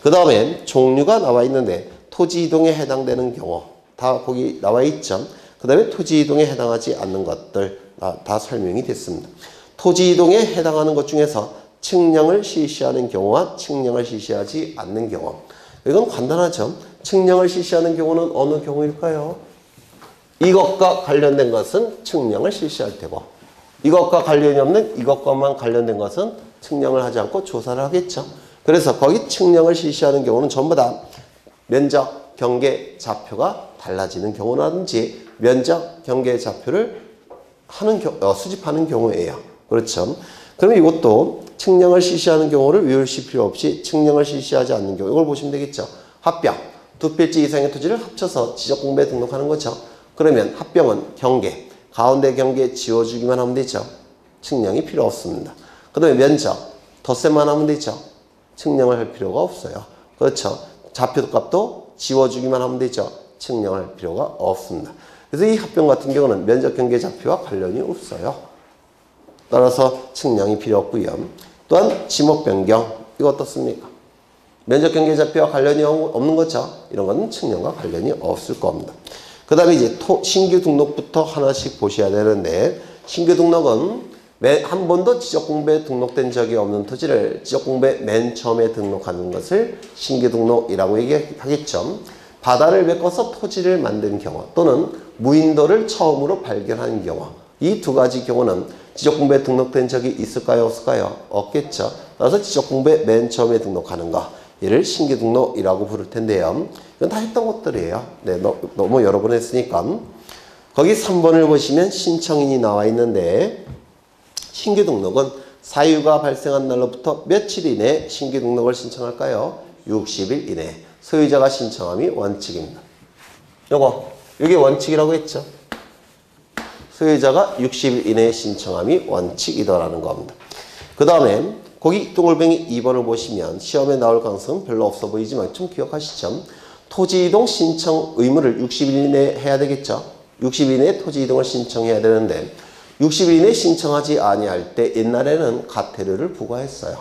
그 다음에 종류가 나와 있는데 토지이동에 해당되는 경우 다 거기 나와 있죠. 그 다음에 토지이동에 해당하지 않는 것들 다 설명이 됐습니다. 토지이동에 해당하는 것 중에서 측량을 실시하는 경우와 측량을 실시하지 않는 경우. 이건 간단하죠. 측량을 실시하는 경우는 어느 경우일까요? 이것과 관련된 것은 측량을 실시할 테고 이것과 관련이 없는 이것과만 관련된 것은 측량을 하지 않고 조사를 하겠죠. 그래서 거기 측량을 실시하는 경우는 전부 다 면적, 경계, 좌표가 달라지는 경우라든지 면적, 경계, 좌표를 수집하는 경우예요. 그렇죠. 그럼 이것도 측량을 실시하는 경우를 외우실 필요 없이 측량을 실시하지 않는 경우 이걸 보시면 되겠죠. 합병, 2필지 이상의 토지를 합쳐서 지적공부에 등록하는 거죠. 그러면 합병은 경계, 가운데 경계 지워주기만 하면 되죠. 측량이 필요 없습니다. 그 다음에 면적, 덧셈만 하면 되죠. 측량을 할 필요가 없어요. 그렇죠. 좌표 값도 지워주기만 하면 되죠. 측량할 필요가 없습니다. 그래서 이 합병 같은 경우는 면적 경계 좌표와 관련이 없어요. 따라서 측량이 필요 없고요. 또한 지목 변경 이거 어떻습니까? 면적 경계 좌표와 관련이 없는 거죠. 이런 거는 측량과 관련이 없을 겁니다. 그 다음에 이제 신규 등록부터 하나씩 보셔야 되는데 신규 등록은 한 번도 지적공부에 등록된 적이 없는 토지를 지적공부에 맨 처음에 등록하는 것을 신규 등록이라고 얘기하겠죠. 바다를 메꿔서 토지를 만든 경우 또는 무인도를 처음으로 발견하는 경우 이 두 가지 경우는 지적공부에 등록된 적이 있을까요? 없을까요? 없겠죠. 따라서 지적공부에 맨 처음에 등록하는 거 얘를 신규 등록이라고 부를 텐데요. 이건 다 했던 것들이에요. 네, 너무 여러 번 했으니까. 거기 3번을 보시면 신청인이 나와 있는데 신규 등록은 사유가 발생한 날로부터 며칠 이내에 신규 등록을 신청할까요? 60일 이내에. 소유자가 신청함이 원칙입니다. 이게 원칙이라고 했죠. 소유자가 60일 이내에 신청함이 원칙이더라는 겁니다. 그 다음에 거기 동글뱅이 2번을 보시면 시험에 나올 가능성은 별로 없어 보이지만 좀 기억하시죠. 토지이동 신청 의무를 60일 이내에 해야 되겠죠. 60일 이내에 토지이동을 신청해야 되는데 60일 이내에 신청하지 아니할 때 옛날에는 과태료를 부과했어요.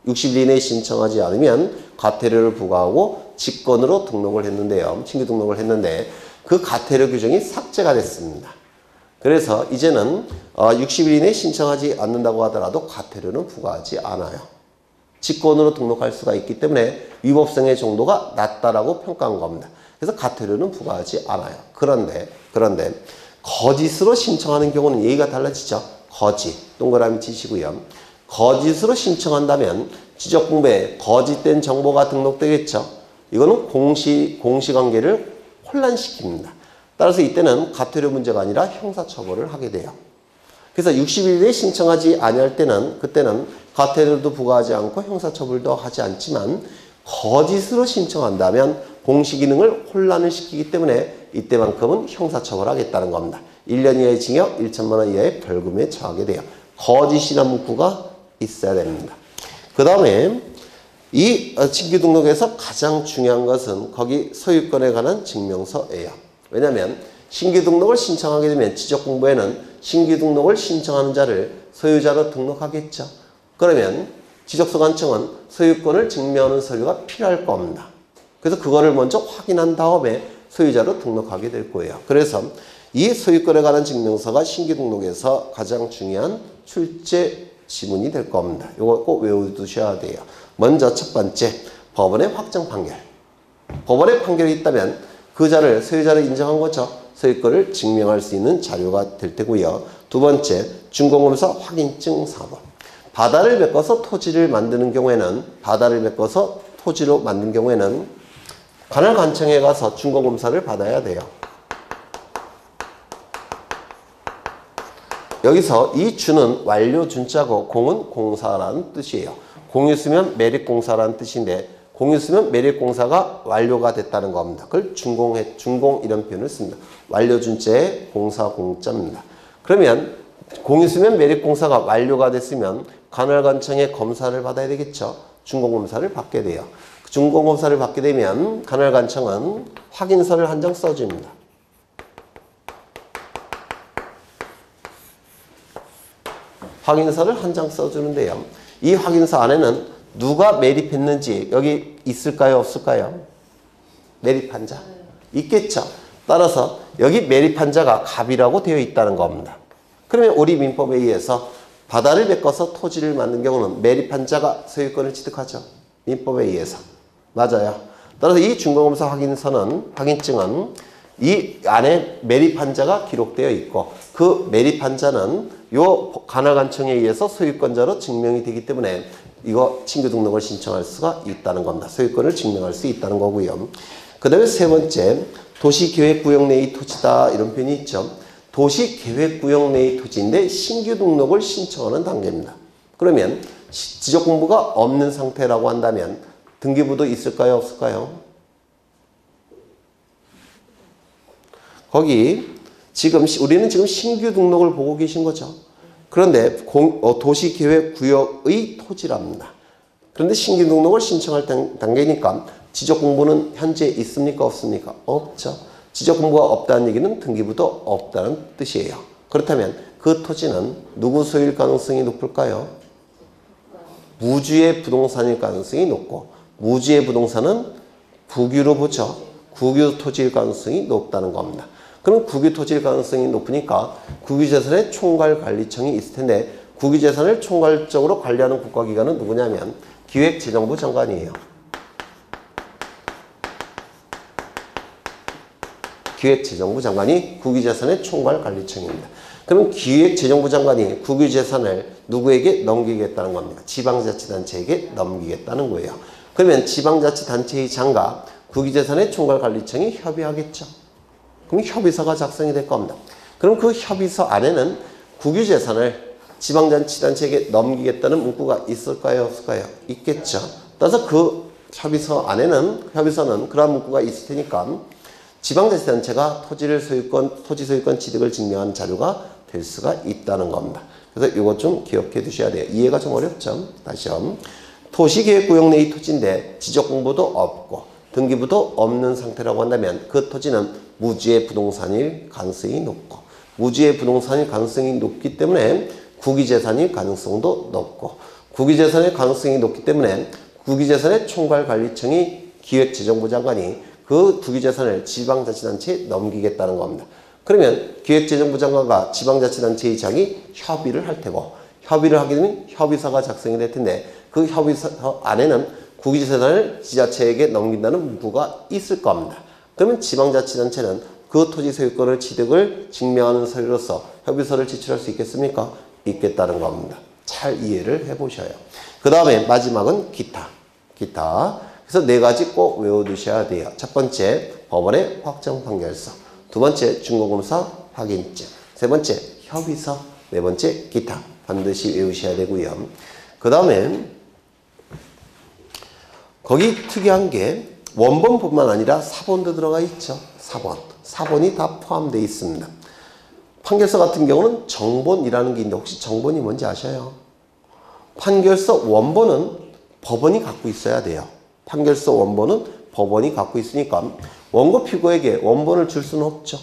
60일 이내에 신청하지 않으면 과태료를 부과하고 직권으로 등록을 했는데요. 신규 등록을 했는데 그 가태료 규정이 삭제가 됐습니다. 그래서 이제는 60일 이내에 신청하지 않는다고 하더라도 가태료는 부과하지 않아요. 직권으로 등록할 수가 있기 때문에 위법성의 정도가 낮다라고 평가한 겁니다. 그래서 가태료는 부과하지 않아요. 그런데 거짓으로 신청하는 경우는 예의가 달라지죠. 거짓, 동그라미 치시고요. 거짓으로 신청한다면 지적공부에 거짓된 정보가 등록되겠죠. 이거는 공시관계를 혼란시킵니다. 따라서 이때는 가태료 문제가 아니라 형사처벌을 하게 돼요. 그래서 60일 내에 신청하지 아니할 때는 그때는 가태료도 부과하지 않고 형사처벌도 하지 않지만 거짓으로 신청한다면 공시기능을 혼란을 시키기 때문에 이때만큼은 형사처벌하겠다는 겁니다. 1년 이하의 징역, 1천만 원 이하의 벌금에 처하게 돼요. 거짓이라는 문구가 있어야 됩니다. 그 다음에 이 신규 등록에서 가장 중요한 것은 거기 소유권에 관한 증명서예요. 왜냐하면 신규 등록을 신청하게 되면 지적공부에는 신규 등록을 신청하는 자를 소유자로 등록하겠죠. 그러면 지적소관청은 소유권을 증명하는 서류가 필요할 겁니다. 그래서 그거를 먼저 확인한 다음에 소유자로 등록하게 될 거예요. 그래서 이 소유권에 관한 증명서가 신규 등록에서 가장 중요한 출제 지문이 될 겁니다. 이거 꼭 외워두셔야 돼요. 먼저 첫 번째, 법원의 확정 판결. 법원의 판결이 있다면 그 자를 소유자로 인정한 거죠. 소유권을 증명할 수 있는 자료가 될 테고요. 두 번째, 준공검사 확인증 사본. 바다를 메꿔서 토지를 만드는 경우에는 토지로 만든 경우에는 관할관청에 가서 준공검사를 받아야 돼요. 여기서 이 주는 완료 준자고 공은 공사라는 뜻이에요. 공유 쓰면 매립공사라는 뜻인데 공유 쓰면 매립공사가 완료가 됐다는 겁니다. 그걸 준공 이런 표현을 씁니다. 완료 준자에 공사 공자입니다. 그러면 공유 쓰면 매립공사가 완료가 됐으면 관할관청에 검사를 받아야 되겠죠. 준공검사를 받게 돼요. 준공검사를 받게 되면 관할관청은 확인서를 한 장 써줍니다. 확인서를 한 장 써주는데요. 이 확인서 안에는 누가 매립했는지 여기 있을까요? 없을까요? 매립한 자. 있겠죠. 따라서 여기 매립한 자가 갑이라고 되어 있다는 겁니다. 그러면 우리 민법에 의해서 바다를 메꿔서 토지를 만든 경우는 매립한 자가 소유권을 취득하죠. 민법에 의해서. 맞아요. 따라서 이 준공검사 확인증은 이 안에 매립한 자가 기록되어 있고 그 매립한 자는 요 관할관청에 의해서 소유권자로 증명이 되기 때문에 이거 신규 등록을 신청할 수가 있다는 겁니다. 소유권을 증명할 수 있다는 거고요. 그 다음에 세 번째, 도시계획구역 내의 토지다 이런 표현이 있죠. 도시계획구역 내의 토지인데 신규 등록을 신청하는 단계입니다. 그러면 지적공부가 없는 상태라고 한다면 등기부도 있을까요? 없을까요? 거기 우리는 지금 신규 등록을 보고 계신 거죠. 그런데 도시계획구역의 토지랍니다. 그런데 신규 등록을 신청할 단계니까 지적공부는 현재 있습니까? 없습니까? 없죠. 지적공부가 없다는 얘기는 등기부도 없다는 뜻이에요. 그렇다면 그 토지는 누구 소유일 가능성이 높을까요? 무주의 부동산일 가능성이 높고 무주의 부동산은 국유로 보죠. 국유 토지일 가능성이 높다는 겁니다. 그럼 국유토지일 가능성이 높으니까 국유재산의 총괄관리청이 있을 텐데 국유재산을 총괄적으로 관리하는 국가기관은 누구냐면 기획재정부 장관이에요. 기획재정부 장관이 국유재산의 총괄관리청입니다. 그럼 기획재정부 장관이 국유재산을 누구에게 넘기겠다는 겁니까? 지방자치단체에게 넘기겠다는 거예요. 그러면 지방자치단체의 장과 국유재산의 총괄관리청이 협의하겠죠. 그럼 협의서가 작성이 될 겁니다. 그럼 그 협의서 안에는 국유재산을 지방자치단체에게 넘기겠다는 문구가 있을까요? 없을까요? 있겠죠. 따라서 그 협의서는 그런 문구가 있을 테니까 지방자치단체가 토지 소유권 취득을 증명한 자료가 될 수가 있다는 겁니다. 그래서 이거 좀 기억해 두셔야 돼요. 이해가 좀 어렵죠? 다시요. 도시계획구역 내의 토지인데 지적공부도 없고 등기부도 없는 상태라고 한다면 그 토지는 무주의 부동산일 가능성이 높고 무주의 부동산일 가능성이 높기 때문에 국유재산일 가능성도 높고 국유재산의 가능성이 높기 때문에 국유재산의 총괄관리청이 기획재정부 장관이 그 투기재산을 지방자치단체에 넘기겠다는 겁니다. 그러면 기획재정부 장관과 지방자치단체 의장이 협의를 할 테고, 협의를 하게 되면 협의서가 작성이 될 텐데, 그 협의서 안에는 국유재산을 지자체에게 넘긴다는 문구가 있을 겁니다. 그러면 지방자치단체는 그 토지 소유권을 취득을 증명하는 서류로서 협의서를 제출할 수 있겠습니까? 있겠다는 겁니다. 잘 이해를 해보셔요. 그 다음에 마지막은 기타. 그래서 4가지 꼭 외워두셔야 돼요. 첫 번째, 법원의 확정 판결서. 두 번째, 준공검사 확인증. 세 번째, 협의서. 네 번째, 기타. 반드시 외우셔야 되고요. 그 다음에 거기 특이한 게 원본뿐만 아니라 사본도 들어가 있죠. 사본이 다 포함되어 있습니다. 판결서 같은 경우는 정본이라는 게 있는데 혹시 정본이 뭔지 아셔요? 판결서 원본은 법원이 갖고 있어야 돼요. 판결서 원본은 법원이 갖고 있으니까 원고 피고에게 원본을 줄 수는 없죠.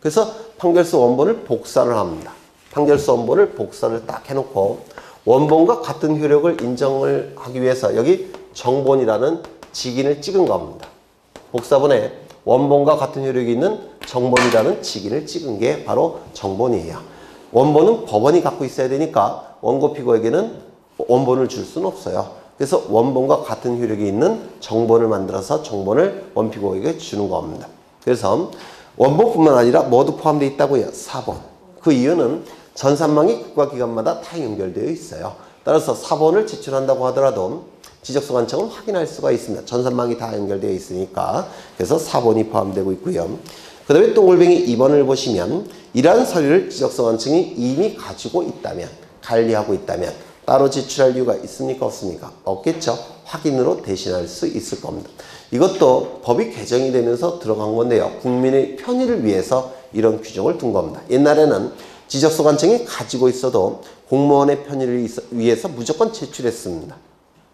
그래서 판결서 원본을 복사를 합니다. 판결서 원본을 복사를 딱 해놓고 원본과 같은 효력을 인정을 하기 위해서 여기 정본이라는 직인을 찍은 겁니다. 복사본에 원본과 같은 효력이 있는 정본이라는 직인을 찍은 게 바로 정본이에요. 원본은 법원이 갖고 있어야 되니까 원고 피고에게는 원본을 줄 수는 없어요. 그래서 원본과 같은 효력이 있는 정본을 만들어서 정본을 원피고에게 주는 겁니다. 그래서 원본뿐만 아니라 모두 포함되어 있다고요. 사본. 그 이유는 전산망이 국가기관마다 다 연결되어 있어요. 따라서 사본을 제출한다고 하더라도 지적소관청은 확인할 수가 있습니다. 전산망이 다 연결되어 있으니까. 그래서 사본이 포함되고 있고요. 그 다음에 동글뱅이 2번을 보시면 이러한 서류를 지적소관청이 이미 가지고 있다면, 관리하고 있다면 따로 제출할 이유가 있습니까? 없습니까? 없겠죠. 확인으로 대신할 수 있을 겁니다. 이것도 법이 개정이 되면서 들어간 건데요. 국민의 편의를 위해서 이런 규정을 둔 겁니다. 옛날에는 지적소관청이 가지고 있어도 공무원의 편의를 위해서 무조건 제출했습니다.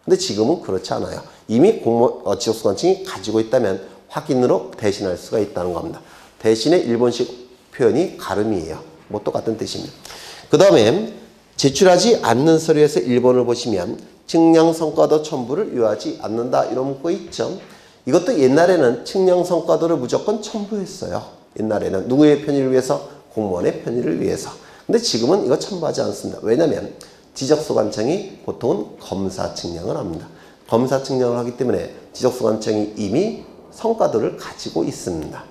근데 지금은 그렇지 않아요. 이미 지적소관청이 가지고 있다면 확인으로 대신할 수가 있다는 겁니다. 대신에 일본식 표현이 가름이에요. 뭐 똑같은 뜻입니다. 그 다음에 제출하지 않는 서류에서 1번을 보시면 측량성과도 첨부를 요하지 않는다 이런 문구 있죠. 이것도 옛날에는 측량성과도를 무조건 첨부했어요. 옛날에는 누구의 편의를 위해서? 공무원의 편의를 위해서. 근데 지금은 이거 첨부하지 않습니다. 왜냐하면 지적소관청이 보통은 검사 측량을 합니다. 검사 측량을 하기 때문에 지적소관청이 이미 성과도를 가지고 있습니다.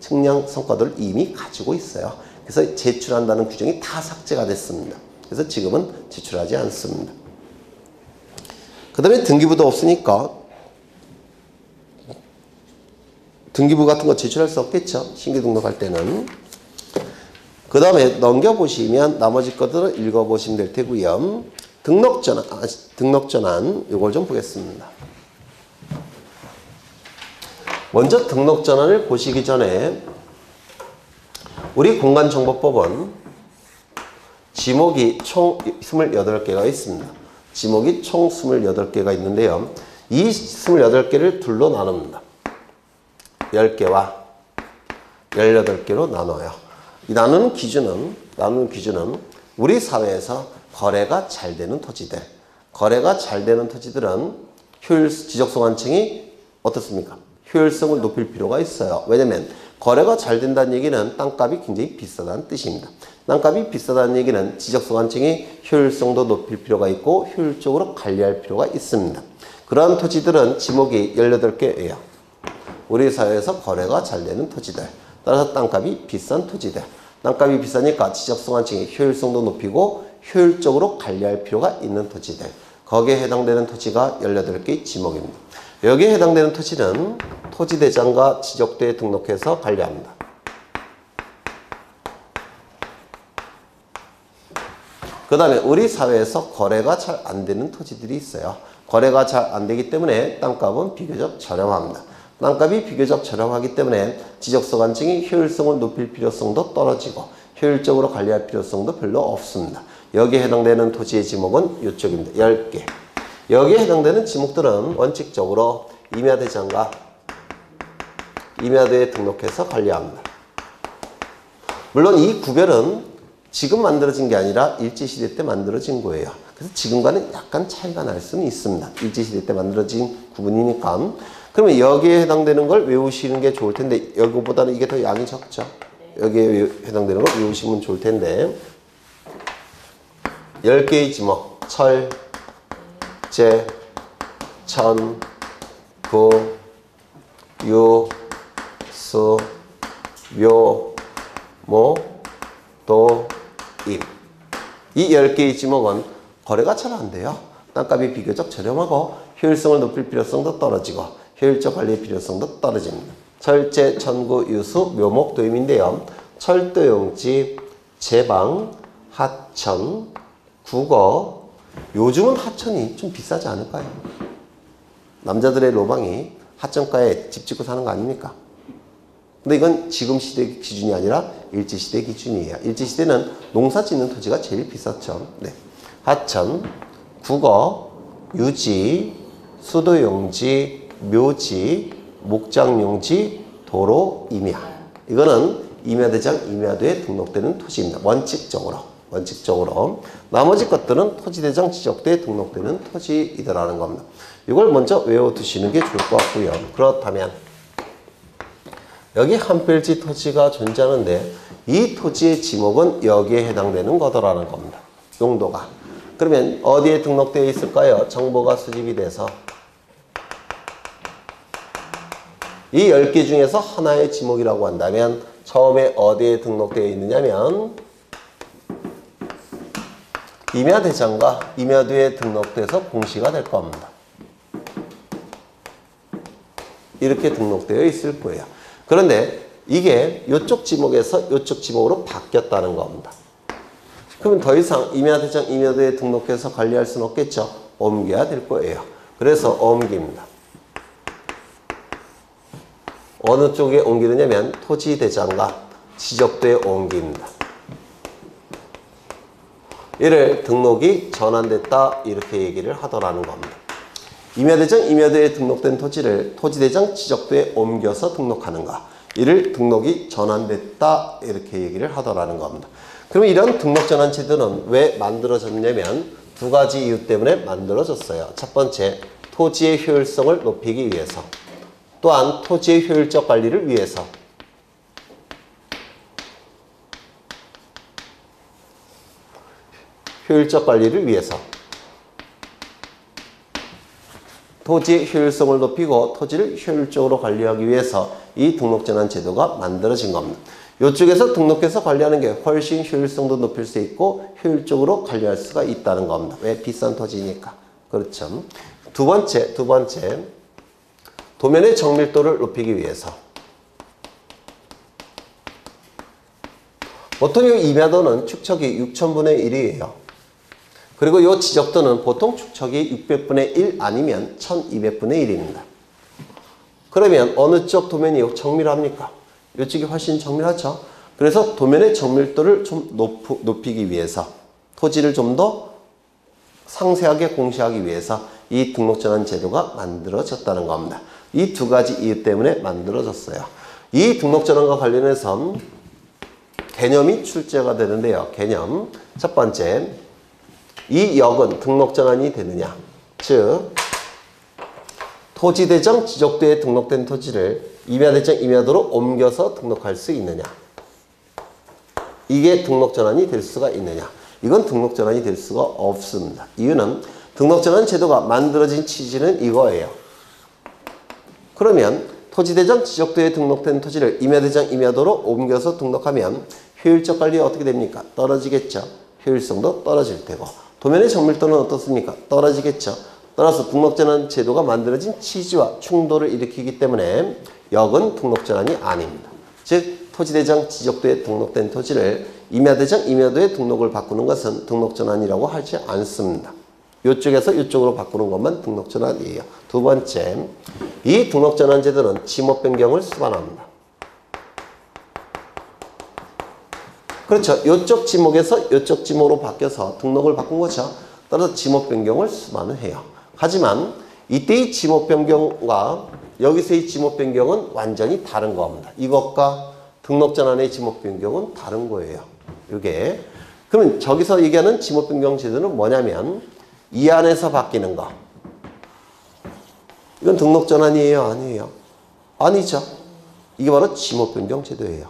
측량 성과도를 이미 가지고 있어요. 그래서 제출한다는 규정이 다 삭제가 됐습니다. 그래서 지금은 제출하지 않습니다. 그 다음에 등기부도 없으니까 등기부 같은 거 제출할 수 없겠죠. 신규 등록할 때는. 그 다음에 넘겨보시면 나머지 것들을 읽어보시면 될 테고요. 등록전환 이걸 좀 보겠습니다. 먼저 등록전환을 보시기 전에 우리 공간정보법은 지목이 총 28개가 있습니다. 지목이 총 28개가 있는데요. 이 28개를 둘로 나눕니다. 10개와 18개로 나눠요. 이 나누는 기준은 우리 사회에서 거래가 잘 되는 토지들. 거래가 잘 되는 토지들은 지적소관청이 어떻습니까? 효율성을 높일 필요가 있어요. 왜냐면 거래가 잘 된다는 얘기는 땅값이 굉장히 비싸다는 뜻입니다. 땅값이 비싸다는 얘기는 지적소관청이 효율성도 높일 필요가 있고 효율적으로 관리할 필요가 있습니다. 그러한 토지들은 지목이 18개예요. 우리 사회에서 거래가 잘 되는 토지들. 따라서 땅값이 비싼 토지들. 땅값이 비싸니까 지적소관청이 효율성도 높이고 효율적으로 관리할 필요가 있는 토지들. 거기에 해당되는 토지가 18개의 지목입니다. 여기에 해당되는 토지는 토지대장과 지적대에 등록해서 관리합니다. 그 다음에 우리 사회에서 거래가 잘 안 되는 토지들이 있어요. 거래가 잘 안 되기 때문에 땅값은 비교적 저렴합니다. 땅값이 비교적 저렴하기 때문에 지적소관청이 효율성을 높일 필요성도 떨어지고 효율적으로 관리할 필요성도 별로 없습니다. 여기에 해당되는 토지의 지목은 이쪽입니다. 10개. 여기에 해당되는 지목들은 원칙적으로 임야대장과 임야대에 등록해서 관리합니다. 물론 이 구별은 지금 만들어진 게 아니라 일제시대 때 만들어진 거예요. 그래서 지금과는 약간 차이가 날 수는 있습니다. 일제시대 때 만들어진 구분이니까. 그러면 여기에 해당되는 걸 외우시는 게 좋을 텐데 여기보다는 이게 더 양이 적죠. 여기에 해당되는 걸 외우시면 좋을 텐데 10개의 지목 철, 제, 천, 구, 유, 수, 묘, 모, 도, 임. 이 10개의 지목은 거래가 잘 안 돼요. 땅값이 비교적 저렴하고 효율성을 높일 필요성도 떨어지고 효율적 관리의 필요성도 떨어집니다. 철제, 천구, 유수, 묘목, 도임인데요. 철도용지, 제방, 하천, 국어. 요즘은 하천이 좀 비싸지 않을까요? 남자들의 로망이 하천가에 집 짓고 사는 거 아닙니까? 근데 이건 지금 시대 기준이 아니라 일제시대 기준이에요. 일제시대는 농사 짓는 토지가 제일 비쌌죠. 네. 하천, 국어, 유지, 수도용지, 묘지, 목장용지, 도로, 임야. 이거는 임야대장, 임야도에 등록되는 토지입니다. 원칙적으로. 나머지 것들은 토지대장 지적도에 등록되는 토지이더라는 겁니다. 이걸 먼저 외워두시는 게 좋을 것 같고요. 그렇다면 여기 한 필지 토지가 존재하는데 이 토지의 지목은 여기에 해당되는 거더라는 겁니다. 용도가. 그러면 어디에 등록되어 있을까요? 정보가 수집이 돼서 이 10개 중에서 하나의 지목이라고 한다면 처음에 어디에 등록되어 있느냐면 임야대장과 임야도에 등록돼서 공시가 될 겁니다. 이렇게 등록되어 있을 거예요. 그런데 이게 이쪽 지목에서 이쪽 지목으로 바뀌었다는 겁니다. 그러면 더 이상 임야대장, 임야도에 등록해서 관리할 수는 없겠죠. 옮겨야 될 거예요. 그래서 옮깁니다. 어느 쪽에 옮기느냐면 토지대장과 지적도에 옮깁니다. 이를 등록이 전환됐다 이렇게 얘기를 하더라는 겁니다. 임야대장, 임야도에 등록된 토지를 토지대장, 지적도에 옮겨서 등록하는가. 이를 등록이 전환됐다 이렇게 얘기를 하더라는 겁니다. 그럼 이런 등록 전환 제도는 왜 만들어졌냐면 두 가지 이유 때문에 만들어졌어요. 첫 번째, 토지의 효율성을 높이기 위해서. 또한 토지의 효율적 관리를 위해서. 효율적 관리를 위해서. 토지의 효율성을 높이고 토지를 효율적으로 관리하기 위해서 이 등록전환 제도가 만들어진 겁니다. 이쪽에서 등록해서 관리하는 게 훨씬 효율성도 높일 수 있고 효율적으로 관리할 수가 있다는 겁니다. 왜? 비싼 토지니까. 그렇죠. 두 번째. 도면의 정밀도를 높이기 위해서. 보통 이 임야도는 축척이 6,000분의 1이에요. 그리고 이 지적도는 보통 축척이 600분의 1 아니면 1200분의 1입니다. 그러면 어느 쪽 도면이 정밀합니까? 이쪽이 훨씬 정밀하죠. 그래서 도면의 정밀도를 좀 높이기 위해서 토지를 좀 더 상세하게 공시하기 위해서 이 등록전환 제도가 만들어졌다는 겁니다. 이 두 가지 이유 때문에 만들어졌어요. 이 등록전환과 관련해서 개념이 출제가 되는데요. 개념. 첫 번째, 이 역은 등록전환이 되느냐. 즉 토지대장 지적도에 등록된 토지를 임야대장 임야도로 옮겨서 등록할 수 있느냐. 이게 등록전환이 될 수가 있느냐. 이건 등록전환이 될 수가 없습니다. 이유는 등록전환 제도가 만들어진 취지는 이거예요. 그러면 토지대장 지적도에 등록된 토지를 임야대장 임야도로 옮겨서 등록하면 효율적 관리가 어떻게 됩니까? 떨어지겠죠. 효율성도 떨어질 테고 도면의 정밀도는 어떻습니까? 떨어지겠죠. 따라서 등록전환 제도가 만들어진 취지와 충돌을 일으키기 때문에 역은 등록전환이 아닙니다. 즉 토지대장 지적도에 등록된 토지를 임야대장 임야도에 등록을 바꾸는 것은 등록전환이라고 하지 않습니다. 이쪽에서 이쪽으로 바꾸는 것만 등록전환이에요. 두 번째, 이 등록전환 제도는 지목 변경을 수반합니다. 그렇죠. 이쪽 지목에서 이쪽 지목으로 바뀌어서 등록을 바꾼 거죠. 따라서 지목 변경을 수반을 해요. 하지만 이때의 지목 변경과 여기서의 지목 변경은 완전히 다른 겁니다. 이것과 등록 전환의 지목 변경은 다른 거예요. 이게. 그러면 저기서 얘기하는 지목 변경 제도는 뭐냐면 이 안에서 바뀌는 거. 이건 등록전환이에요? 아니에요? 아니죠. 이게 바로 지목변경 제도예요.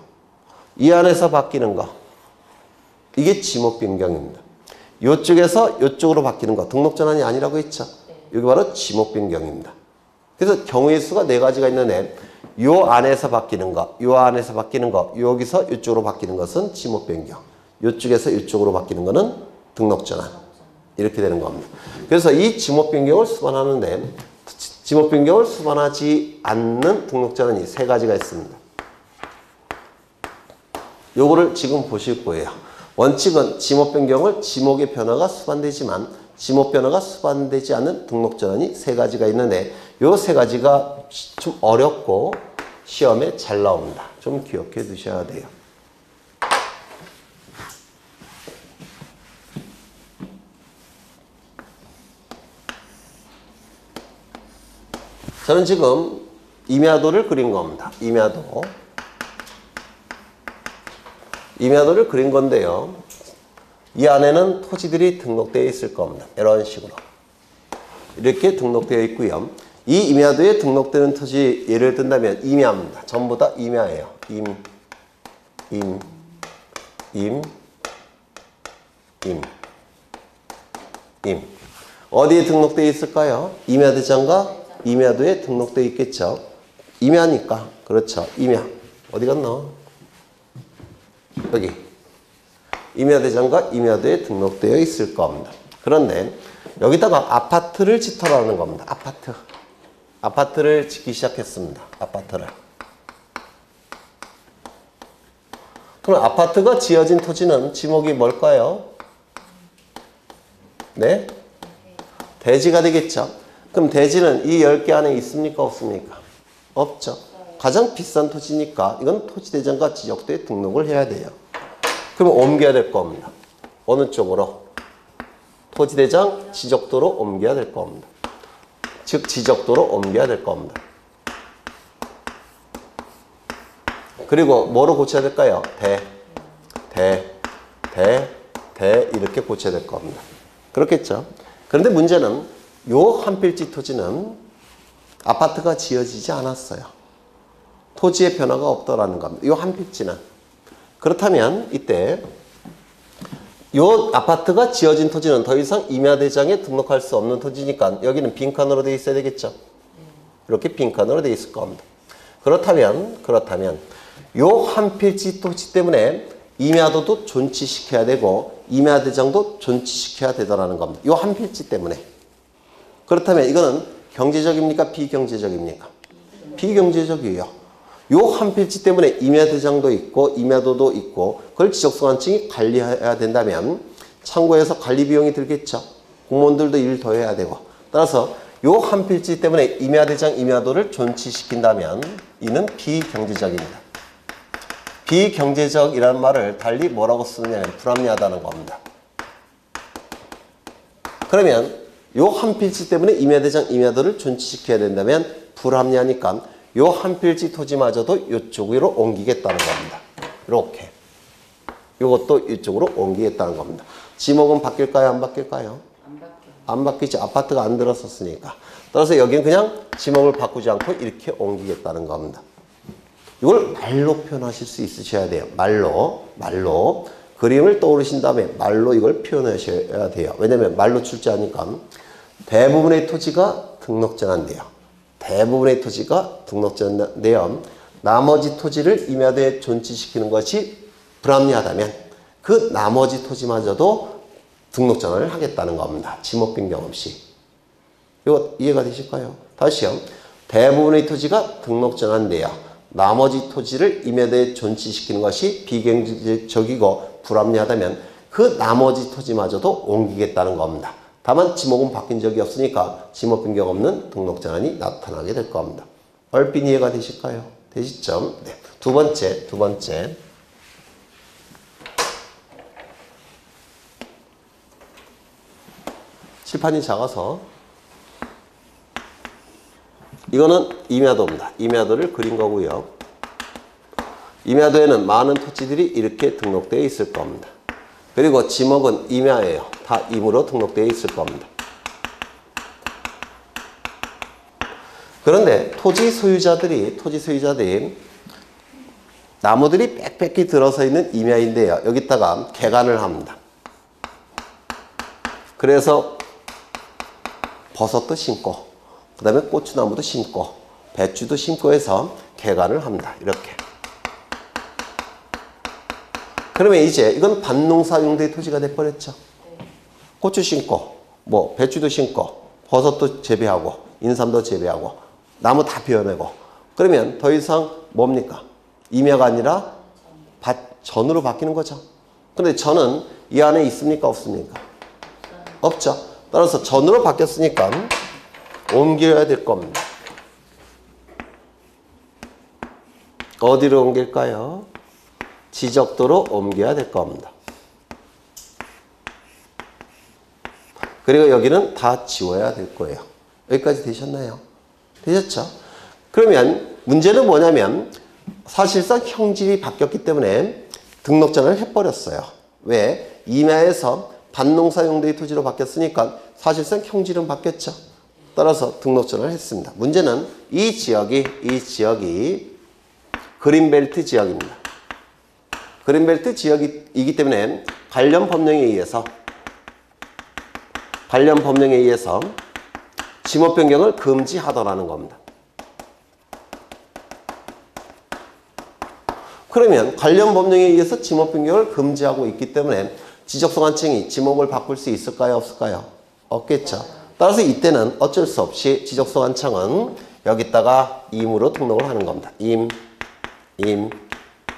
이 안에서 바뀌는 거. 이게 지목변경입니다. 이쪽에서 이쪽으로 바뀌는 거. 등록전환이 아니라고 했죠. 이게 바로 지목변경입니다. 그래서 경우의 수가 4가지가 있는데 요 안에서 바뀌는 거, 요 안에서 바뀌는 거, 여기서 이쪽으로 바뀌는 것은 지목변경. 이쪽에서 이쪽으로 바뀌는 거는 등록전환. 이렇게 되는 겁니다. 그래서 이 지목변경을 수반하는데 지목변경을 수반하지 않는 등록전환이 3가지가 있습니다. 요거를 지금 보실 거예요. 원칙은 지목변경을 지목의 변화가 수반되지만 지목 변화가 수반되지 않는 등록전환이 3가지가 있는데 요 3가지가 좀 어렵고 시험에 잘 나옵니다. 좀 기억해 두셔야 돼요. 저는 지금 임야도를 그린 겁니다. 임야도를 그린 건데요. 이 안에는 토지들이 등록되어 있을 겁니다. 이런 식으로. 이렇게 등록되어 있고요. 이 임야도에 등록되는 토지 예를 든다면 임야입니다. 전부 다 임야예요. 어디에 등록되어 있을까요? 임야대장과 임야도에 등록되어 있겠죠. 임야니까. 그렇죠. 임야. 어디 갔나? 여기. 임야대장과 임야도에 등록되어 있을 겁니다. 그런데 여기다가 아파트를 짓더라는 겁니다. 아파트를 짓기 시작했습니다. 아파트를. 그럼 아파트가 지어진 토지는 지목이 뭘까요? 네? 대지가 되겠죠. 그럼 대지는 이 10개 안에 있습니까? 없습니까? 없죠. 가장 비싼 토지니까 이건 토지대장과 지적도에 등록을 해야 돼요. 그럼 옮겨야 될 겁니다. 어느 쪽으로? 토지대장, 지적도로 옮겨야 될 겁니다. 즉 지적도로 옮겨야 될 겁니다. 그리고 뭐로 고쳐야 될까요? 대 이렇게 고쳐야 될 겁니다. 그렇겠죠? 그런데 문제는 요 한 필지 토지는 아파트가 지어지지 않았어요. 토지의 변화가 없더라는 겁니다. 요 한 필지는. 그렇다면 이때 요 아파트가 지어진 토지는 더 이상 임야대장에 등록할 수 없는 토지니까 여기는 빈칸으로 되어 있어야 되겠죠. 이렇게 빈칸으로 되어 있을 겁니다. 그렇다면 요 한 필지 토지 때문에 임야도도 존치시켜야 되고 임야대장도 존치시켜야 되더라는 겁니다. 요 한 필지 때문에. 그렇다면 이거는 경제적입니까? 비경제적입니까? 비경제적이에요. 요 한 필지 때문에 임야대장도 있고 임야도도 있고 그걸 지적소관청이 관리해야 된다면 창고에서 관리 비용이 들겠죠. 공무원들도 일 더 해야 되고. 따라서 요 한 필지 때문에 임야대장, 임야도를 존치시킨다면 이는 비경제적입니다. 비경제적이라는 말을 달리 뭐라고 쓰느냐면 불합리하다는 겁니다. 그러면 요 한 필지 때문에 임야대장, 임야도를 존치시켜야 된다면 불합리하니까 요 한 필지 토지마저도 이쪽으로 옮기겠다는 겁니다. 이렇게. 이것도 이쪽으로 옮기겠다는 겁니다. 지목은 바뀔까요? 안 바뀔까요? 안 바뀌죠. 아파트가 안 들었었으니까. 따라서 여기는 그냥 지목을 바꾸지 않고 이렇게 옮기겠다는 겁니다. 이걸 말로 표현하실 수 있으셔야 돼요. 말로. 그림을 떠오르신 다음에 말로 이걸 표현하셔야 돼요. 왜냐면 말로 출제하니까 대부분의 토지가 등록전환돼요. 대부분의 토지가 등록전환되어 나머지 토지를 임야도에 존치시키는 것이 불합리하다면 그 나머지 토지마저도 등록전환을 하겠다는 겁니다. 지목 변경 없이. 이거 이해가 되실까요? 다시요. 대부분의 토지가 등록전환되어 나머지 토지를 임야도에 존치시키는 것이 비경제적이고 불합리하다면 그 나머지 토지마저도 옮기겠다는 겁니다. 다만 지목은 바뀐 적이 없으니까 지목 변경 없는 등록전환이 나타나게 될 겁니다. 얼핏 이해가 되실까요? 되시죠? 네. 두 번째. 칠판이 작아서 이거는 임야도입니다. 임야도를 그린 거고요. 임야도에는 많은 토지들이 이렇게 등록되어 있을 겁니다. 그리고 지목은 임야예요. 다 임으로 등록되어 있을 겁니다. 그런데 토지 소유자들이 나무들이 빽빽히 들어서 있는 임야인데요. 여기다가 개간을 합니다. 그래서 버섯도 심고, 그 다음에 고추나무도 심고, 배추도 심고 해서 개간을 합니다. 이렇게. 그러면 이제 이건 밭농사 용도의 토지가 돼버렸죠. 고추 심고, 뭐 배추도 심고, 버섯도 재배하고, 인삼도 재배하고, 나무 다 베어내고. 그러면 더 이상 뭡니까? 임야가 아니라 전으로 바뀌는 거죠. 그런데 전은 이 안에 있습니까? 없습니까? 없죠. 따라서 전으로 바뀌었으니까 옮겨야 될 겁니다. 어디로 옮길까요? 지적도로 옮겨야 될 겁니다. 그리고 여기는 다 지워야 될 거예요. 여기까지 되셨나요? 되셨죠? 그러면 문제는 뭐냐면 사실상 형질이 바뀌었기 때문에 등록전을 해버렸어요. 왜? 임야에서 밭농사 용도의 토지로 바뀌었으니까 사실상 형질은 바뀌었죠. 따라서 등록전을 했습니다. 문제는 이 지역이 그린벨트 지역입니다. 그린벨트 지역이기 때문에 관련 법령에 의해서 지목 변경을 금지하더라는 겁니다. 그러면 관련 법령에 의해서 지목 변경을 금지하고 있기 때문에 지적소관청이 지목을 바꿀 수 있을까요? 없을까요? 없겠죠. 따라서 이때는 어쩔 수 없이 지적소관청은 여기다가 임으로 등록을 하는 겁니다. 임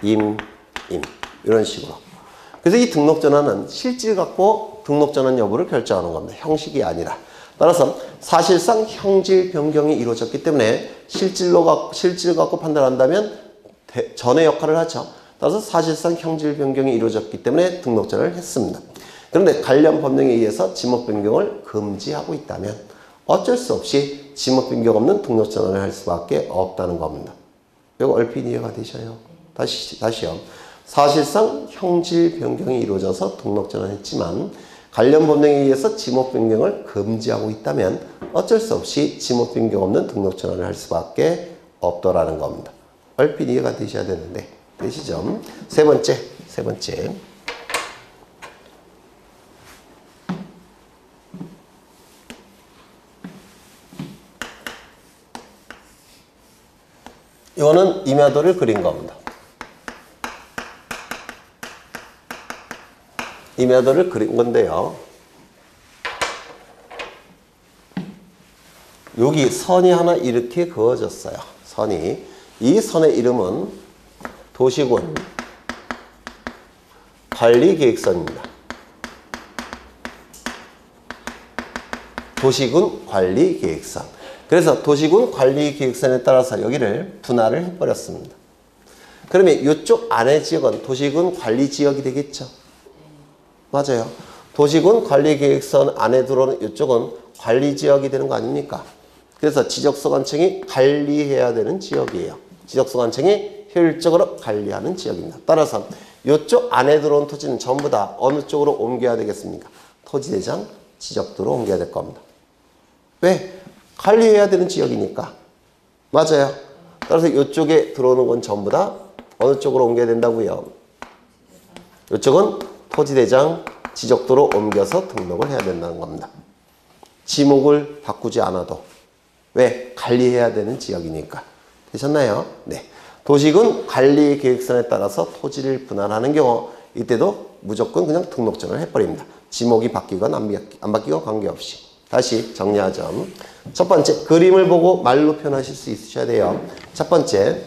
이런 식으로. 그래서 이 등록전환은 실질 갖고 등록전환 여부를 결정하는 겁니다. 형식이 아니라. 따라서 사실상 형질 변경이 이루어졌기 때문에 실질 갖고 판단한다면 전의 역할을 하죠. 따라서 사실상 형질 변경이 이루어졌기 때문에 등록전을 했습니다. 그런데 관련 법령에 의해서 지목 변경을 금지하고 있다면 어쩔 수 없이 지목 변경 없는 등록전환을 할 수밖에 없다는 겁니다. 이거 얼핏 이해가 되셔요? 다시요. 사실상 형질 변경이 이루어져서 등록전환했지만 관련 법령에 의해서 지목 변경을 금지하고 있다면 어쩔 수 없이 지목 변경 없는 등록전환을 할 수밖에 없더라는 겁니다. 얼핏 이해가 되셔야 되는데 되시죠? 세 번째. 이거는 임야도를 그린 겁니다. 임야도를 그린 건데요. 여기 선이 하나 이렇게 그어졌어요. 이 선의 이름은 도시군 관리계획선입니다. 도시군 관리계획선. 그래서 도시군 관리계획선에 따라서 여기를 분할을 해버렸습니다. 그러면 이쪽 안의 지역은 도시군 관리지역이 되겠죠. 맞아요. 도시군 관리계획선 안에 들어오는 이쪽은 관리지역이 되는 거 아닙니까? 그래서 지적소관청이 관리해야 되는 지역이에요. 지적소관청이 효율적으로 관리하는 지역입니다. 따라서 이쪽 안에 들어온 토지는 전부 다 어느 쪽으로 옮겨야 되겠습니까? 토지대장 지적도로 옮겨야 될 겁니다. 왜? 관리해야 되는 지역이니까. 맞아요. 따라서 이쪽에 들어오는 건 전부 다 어느 쪽으로 옮겨야 된다고요? 이쪽은 토지대장 지적도로 옮겨서 등록을 해야 된다는 겁니다. 지목을 바꾸지 않아도. 왜? 관리해야 되는 지역이니까. 되셨나요? 네. 도시군 관리계획선에 따라서 토지를 분할하는 경우 이때도 무조건 그냥 등록전을 해버립니다. 지목이 바뀌건 안 바뀌건 관계없이. 다시 정리하죠. 첫 번째, 그림을 보고 말로 표현하실 수 있으셔야 돼요. 첫 번째,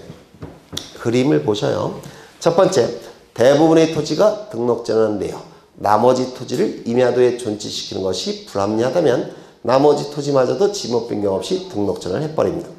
그림을 보셔요. 첫 번째, 대부분의 토지가 등록전환인데요. 나머지 토지를 임야도에 존치시키는 것이 불합리하다면 나머지 토지마저도 지목 변경 없이 등록전환을 해버립니다.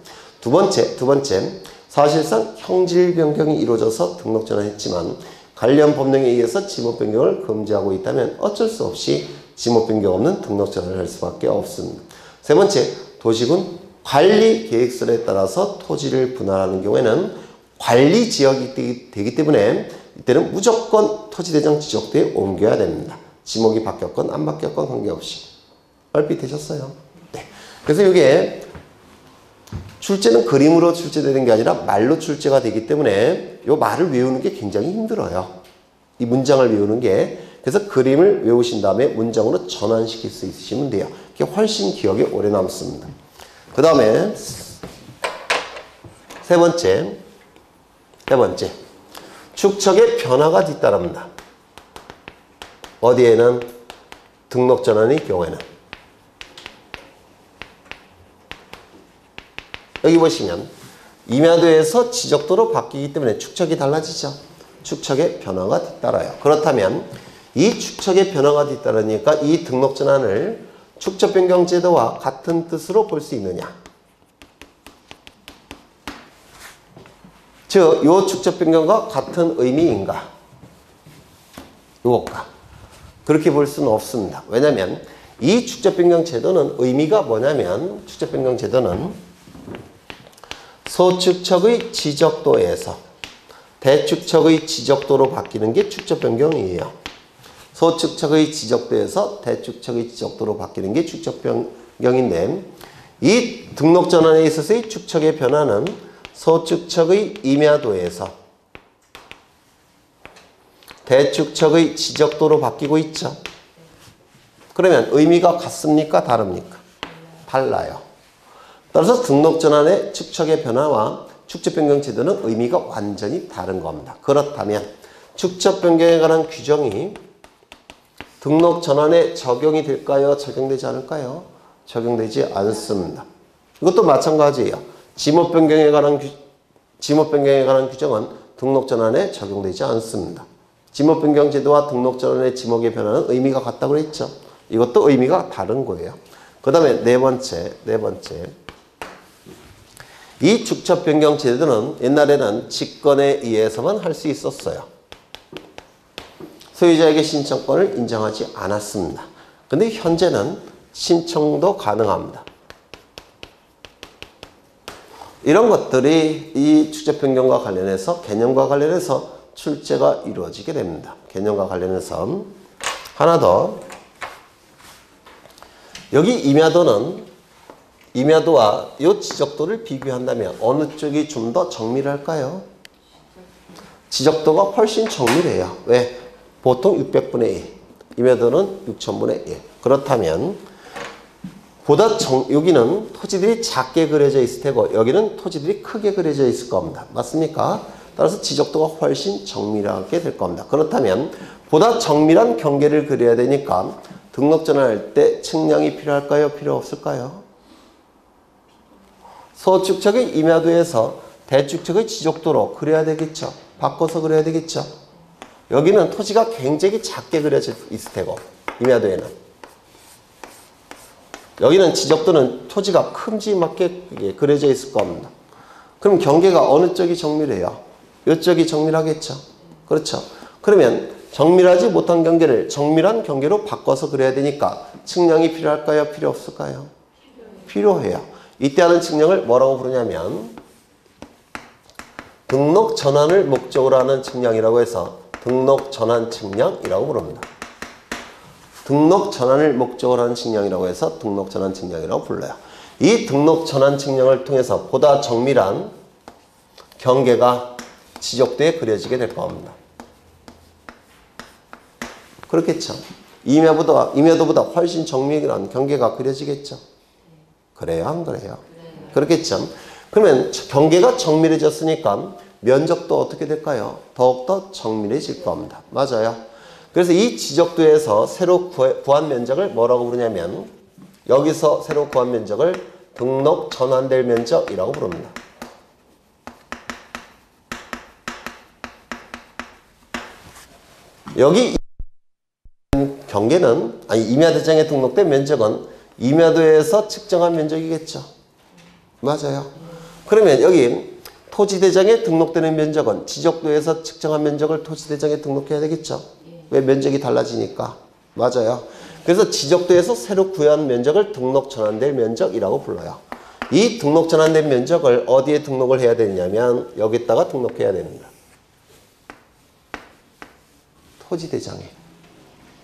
두 번째, 사실상 형질 변경이 이루어져서 등록전환했지만 관련 법령에 의해서 지목 변경을 금지하고 있다면 어쩔 수 없이 지목 변경 없는 등록전환을 할 수밖에 없습니다. 세 번째, 도시군 관리계획선에 따라서 토지를 분할하는 경우에는 관리지역이 되기 때문에 이때는 무조건 토지대장 지적도에 옮겨야 됩니다. 지목이 바뀌었건 안 바뀌었건 관계없이. 얼핏 되셨어요? 네. 그래서 이게 출제는 그림으로 출제되는 게 아니라 말로 출제가 되기 때문에 이 말을 외우는 게 굉장히 힘들어요. 이 문장을 외우는 게. 그래서 그림을 외우신 다음에 문장으로 전환시킬 수 있으시면 돼요. 그게 훨씬 기억에 오래 남습니다. 그 다음에 세 번째. 축척의 변화가 뒤따릅니다. 어디에는? 등록 전환의 경우에는. 여기 보시면 임야도에서 지적도로 바뀌기 때문에 축척이 달라지죠. 축척의 변화가 뒤따라요. 그렇다면 이 축척의 변화가 뒤따르니까 이 등록 전환을 축척 변경 제도와 같은 뜻으로 볼 수 있느냐? 즉, 요 축척 변경과 같은 의미인가? 요것과 그렇게 볼 수는 없습니다. 왜냐하면 이 축척 변경 제도는 의미가 뭐냐면 축척 변경 제도는 소축척의 지적도에서 대축척의 지적도로 바뀌는 게 축척 변경이에요. 소축척의 지적도에서 대축척의 지적도로 바뀌는 게 축척 변경인데 이 등록 전환에 있어서의 축척의 변화는 소축척의 임야도에서 대축척의 지적도로 바뀌고 있죠. 그러면 의미가 같습니까? 다릅니까? 달라요. 따라서 등록 전환의 축척의 변화와 축척 변경 제도는 의미가 완전히 다른 겁니다. 그렇다면 축척 변경에 관한 규정이 등록 전환에 적용이 될까요? 적용되지 않을까요? 적용되지 않습니다. 이것도 마찬가지예요. 지목 변경에 관한 규정은 등록 전환에 적용되지 않습니다. 지목 변경 제도와 등록 전환의 지목의 변화는 의미가 같다고 했죠. 이것도 의미가 다른 거예요. 그 다음에 네 번째. 이 축척 변경 제도는 옛날에는 직권에 의해서만 할 수 있었어요. 소유자에게 신청권을 인정하지 않았습니다. 근데 현재는 신청도 가능합니다. 이런 것들이 이 축척 변경과 관련해서 개념과 관련해서 출제가 이루어지게 됩니다. 개념과 관련해서 하나 더. 여기 임야도와 이 지적도를 비교한다면 어느 쪽이 좀 더 정밀할까요? 지적도가 훨씬 정밀해요. 왜? 보통 600분의 1. 임야도는 6000분의 1. 그렇다면 여기는 토지들이 작게 그려져 있을 테고 여기는 토지들이 크게 그려져 있을 겁니다. 맞습니까? 따라서 지적도가 훨씬 정밀하게 될 겁니다. 그렇다면 보다 정밀한 경계를 그려야 되니까 등록 전환할 때 측량이 필요할까요? 필요 없을까요? 소축척의 임야도에서 대축척의 지적도로 그려야 되겠죠. 바꿔서 그려야 되겠죠. 여기는 토지가 굉장히 작게 그려져 있을 테고 임야도에는 여기는 지적도는 토지가 큼지막하게 그려져 있을 겁니다. 그럼 경계가 어느 쪽이 정밀해요? 이쪽이 정밀하겠죠. 그렇죠. 그러면 정밀하지 못한 경계를 정밀한 경계로 바꿔서 그려야 되니까 측량이 필요할까요? 필요 없을까요? 필요해요. 이때 하는 측량을 뭐라고 부르냐면 등록 전환을 목적으로 하는 측량이라고 해서 등록 전환 측량이라고 부릅니다. 등록 전환을 목적으로 하는 측량이라고 해서 등록 전환 측량이라고 불러요. 이 등록 전환 측량을 통해서 보다 정밀한 경계가 지적도에 그려지게 될 겁니다. 그렇겠죠. 임야도보다 훨씬 정밀한 경계가 그려지겠죠. 그래요? 안 그래요? 그렇겠죠. 그러면 경계가 정밀해졌으니까 면적도 어떻게 될까요? 더욱더 정밀해질 겁니다. 맞아요. 그래서 이 지적도에서 새로 구한 면적을 뭐라고 부르냐면 여기서 새로 구한 면적을 등록 전환될 면적이라고 부릅니다. 여기 경계는 임야대장에 등록된 면적은 임야도에서 측정한 면적이겠죠. 맞아요. 그러면 여기 토지대장에 등록되는 면적은 지적도에서 측정한 면적을 토지대장에 등록해야 되겠죠. 왜? 면적이 달라지니까. 맞아요. 그래서 지적도에서 새로 구한 면적을 등록 전환될 면적이라고 불러요. 이 등록 전환된 면적을 어디에 등록을 해야 되냐면 여기다가 등록해야 됩니다. 토지대장에.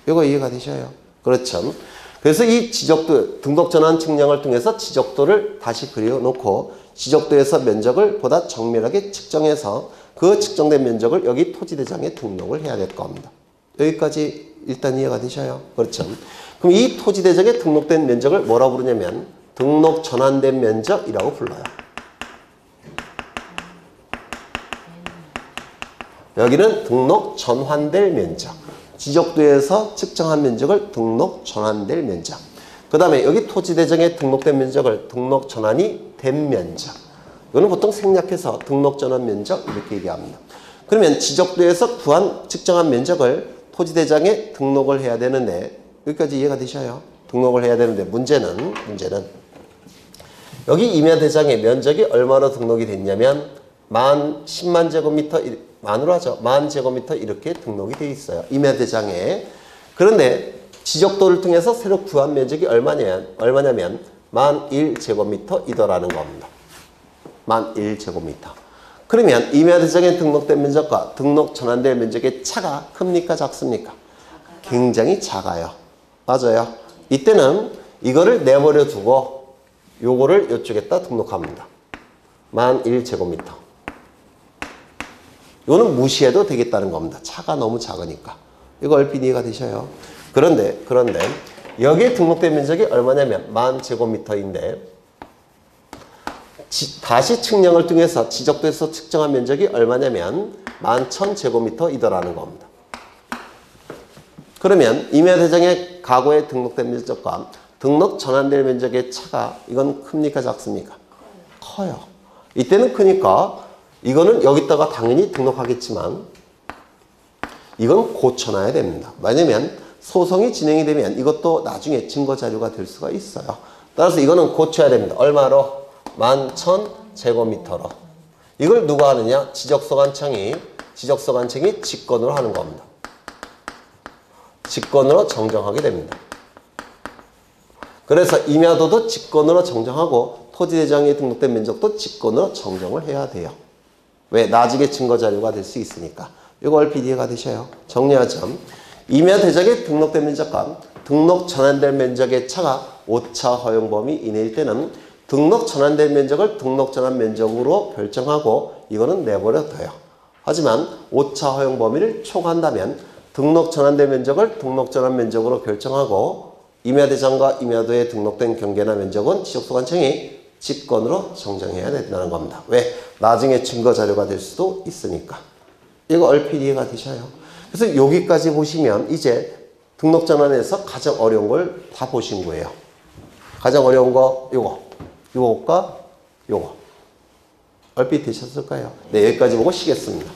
이거 이해가 되셔요? 그렇죠. 그래서 이 지적도, 등록 전환 측량을 통해서 지적도를 다시 그려놓고 지적도에서 면적을 보다 정밀하게 측정해서 그 측정된 면적을 여기 토지대장에 등록을 해야 될 겁니다. 여기까지 일단 이해가 되셔요? 그렇죠. 그럼 이 토지대장에 등록된 면적을 뭐라고 부르냐면 등록 전환된 면적이라고 불러요. 여기는 등록 전환될 면적. 지적도에서 측정한 면적을 등록 전환될 면적. 그 다음에 여기 토지대장에 등록된 면적을 등록 전환이 된 면적. 이거는 보통 생략해서 등록 전환 면적 이렇게 얘기합니다. 그러면 지적도에서 구한 측정한 면적을 토지대장에 등록을 해야 되는데 여기까지 이해가 되셔요? 등록을 해야 되는데 문제는 여기 임야대장에 면적이 얼마로 등록이 됐냐면 10만 제곱미터 만으로 하죠. 10,000 제곱미터 이렇게 등록이 되어 있어요. 임야대장에. 그런데 지적도를 통해서 새로 구한 면적이 얼마냐면 10,001 제곱미터이더라는 겁니다. 1001 제곱미터. 그러면 임야대장에 등록된 면적과 등록 전환될 면적의 차가 큽니까 작습니까? 굉장히 작아요. 맞아요. 이때는 이거를 내버려 두고 요거를 이쪽에다 등록합니다. 1001 제곱미터. 이거는 무시해도 되겠다는 겁니다. 차가 너무 작으니까. 이거 얼핏 이해가 되셔요. 그런데 여기에 등록된 면적이 얼마냐면 10,000 제곱미터인데 다시 측량을 통해서 지적도에서 측정한 면적이 얼마냐면 11,000 제곱미터이더라는 겁니다. 그러면 임야대장의 과거에 등록된 면적과 등록 전환될 면적의 차가 이건 큽니까 작습니까? 커요. 이때는 크니까 이거는 여기다가 당연히 등록하겠지만 이건 고쳐놔야 됩니다. 왜냐면 소송이 진행이 되면 이것도 나중에 증거자료가 될 수가 있어요. 따라서 이거는 고쳐야 됩니다. 얼마로? 11,000 제곱미터로. 이걸 누가 하느냐? 지적소관청이 직권으로 하는 겁니다. 직권으로 정정하게 됩니다. 그래서 임야도도 직권으로 정정하고 토지대장에 등록된 면적도 직권으로 정정을 해야 돼요. 왜? 나중에 증거자료가 될 수 있으니까. 이거 얼핏 이해가 되셔요? 정리하자면 임야대장에 등록된 면적과 등록 전환될 면적의 차가 오차 허용 범위 이내일 때는 등록 전환된 면적을 등록 전환 면적으로 결정하고 이거는 내버려둬요. 하지만 오차 허용 범위를 초과한다면 등록 전환된 면적을 등록 전환 면적으로 결정하고 임야대장과 임야도에 등록된 경계나 면적은 지적소관청이 직권으로 정정해야 된다는 겁니다. 왜? 나중에 증거자료가 될 수도 있으니까. 이거 얼핏 이해가 되셔요? 그래서 여기까지 보시면 이제 등록 전환에서 가장 어려운 걸 다 보신 거예요. 가장 어려운 거 요거과 요거. 얼핏 되셨을까요? 네, 여기까지 보고 쉬겠습니다.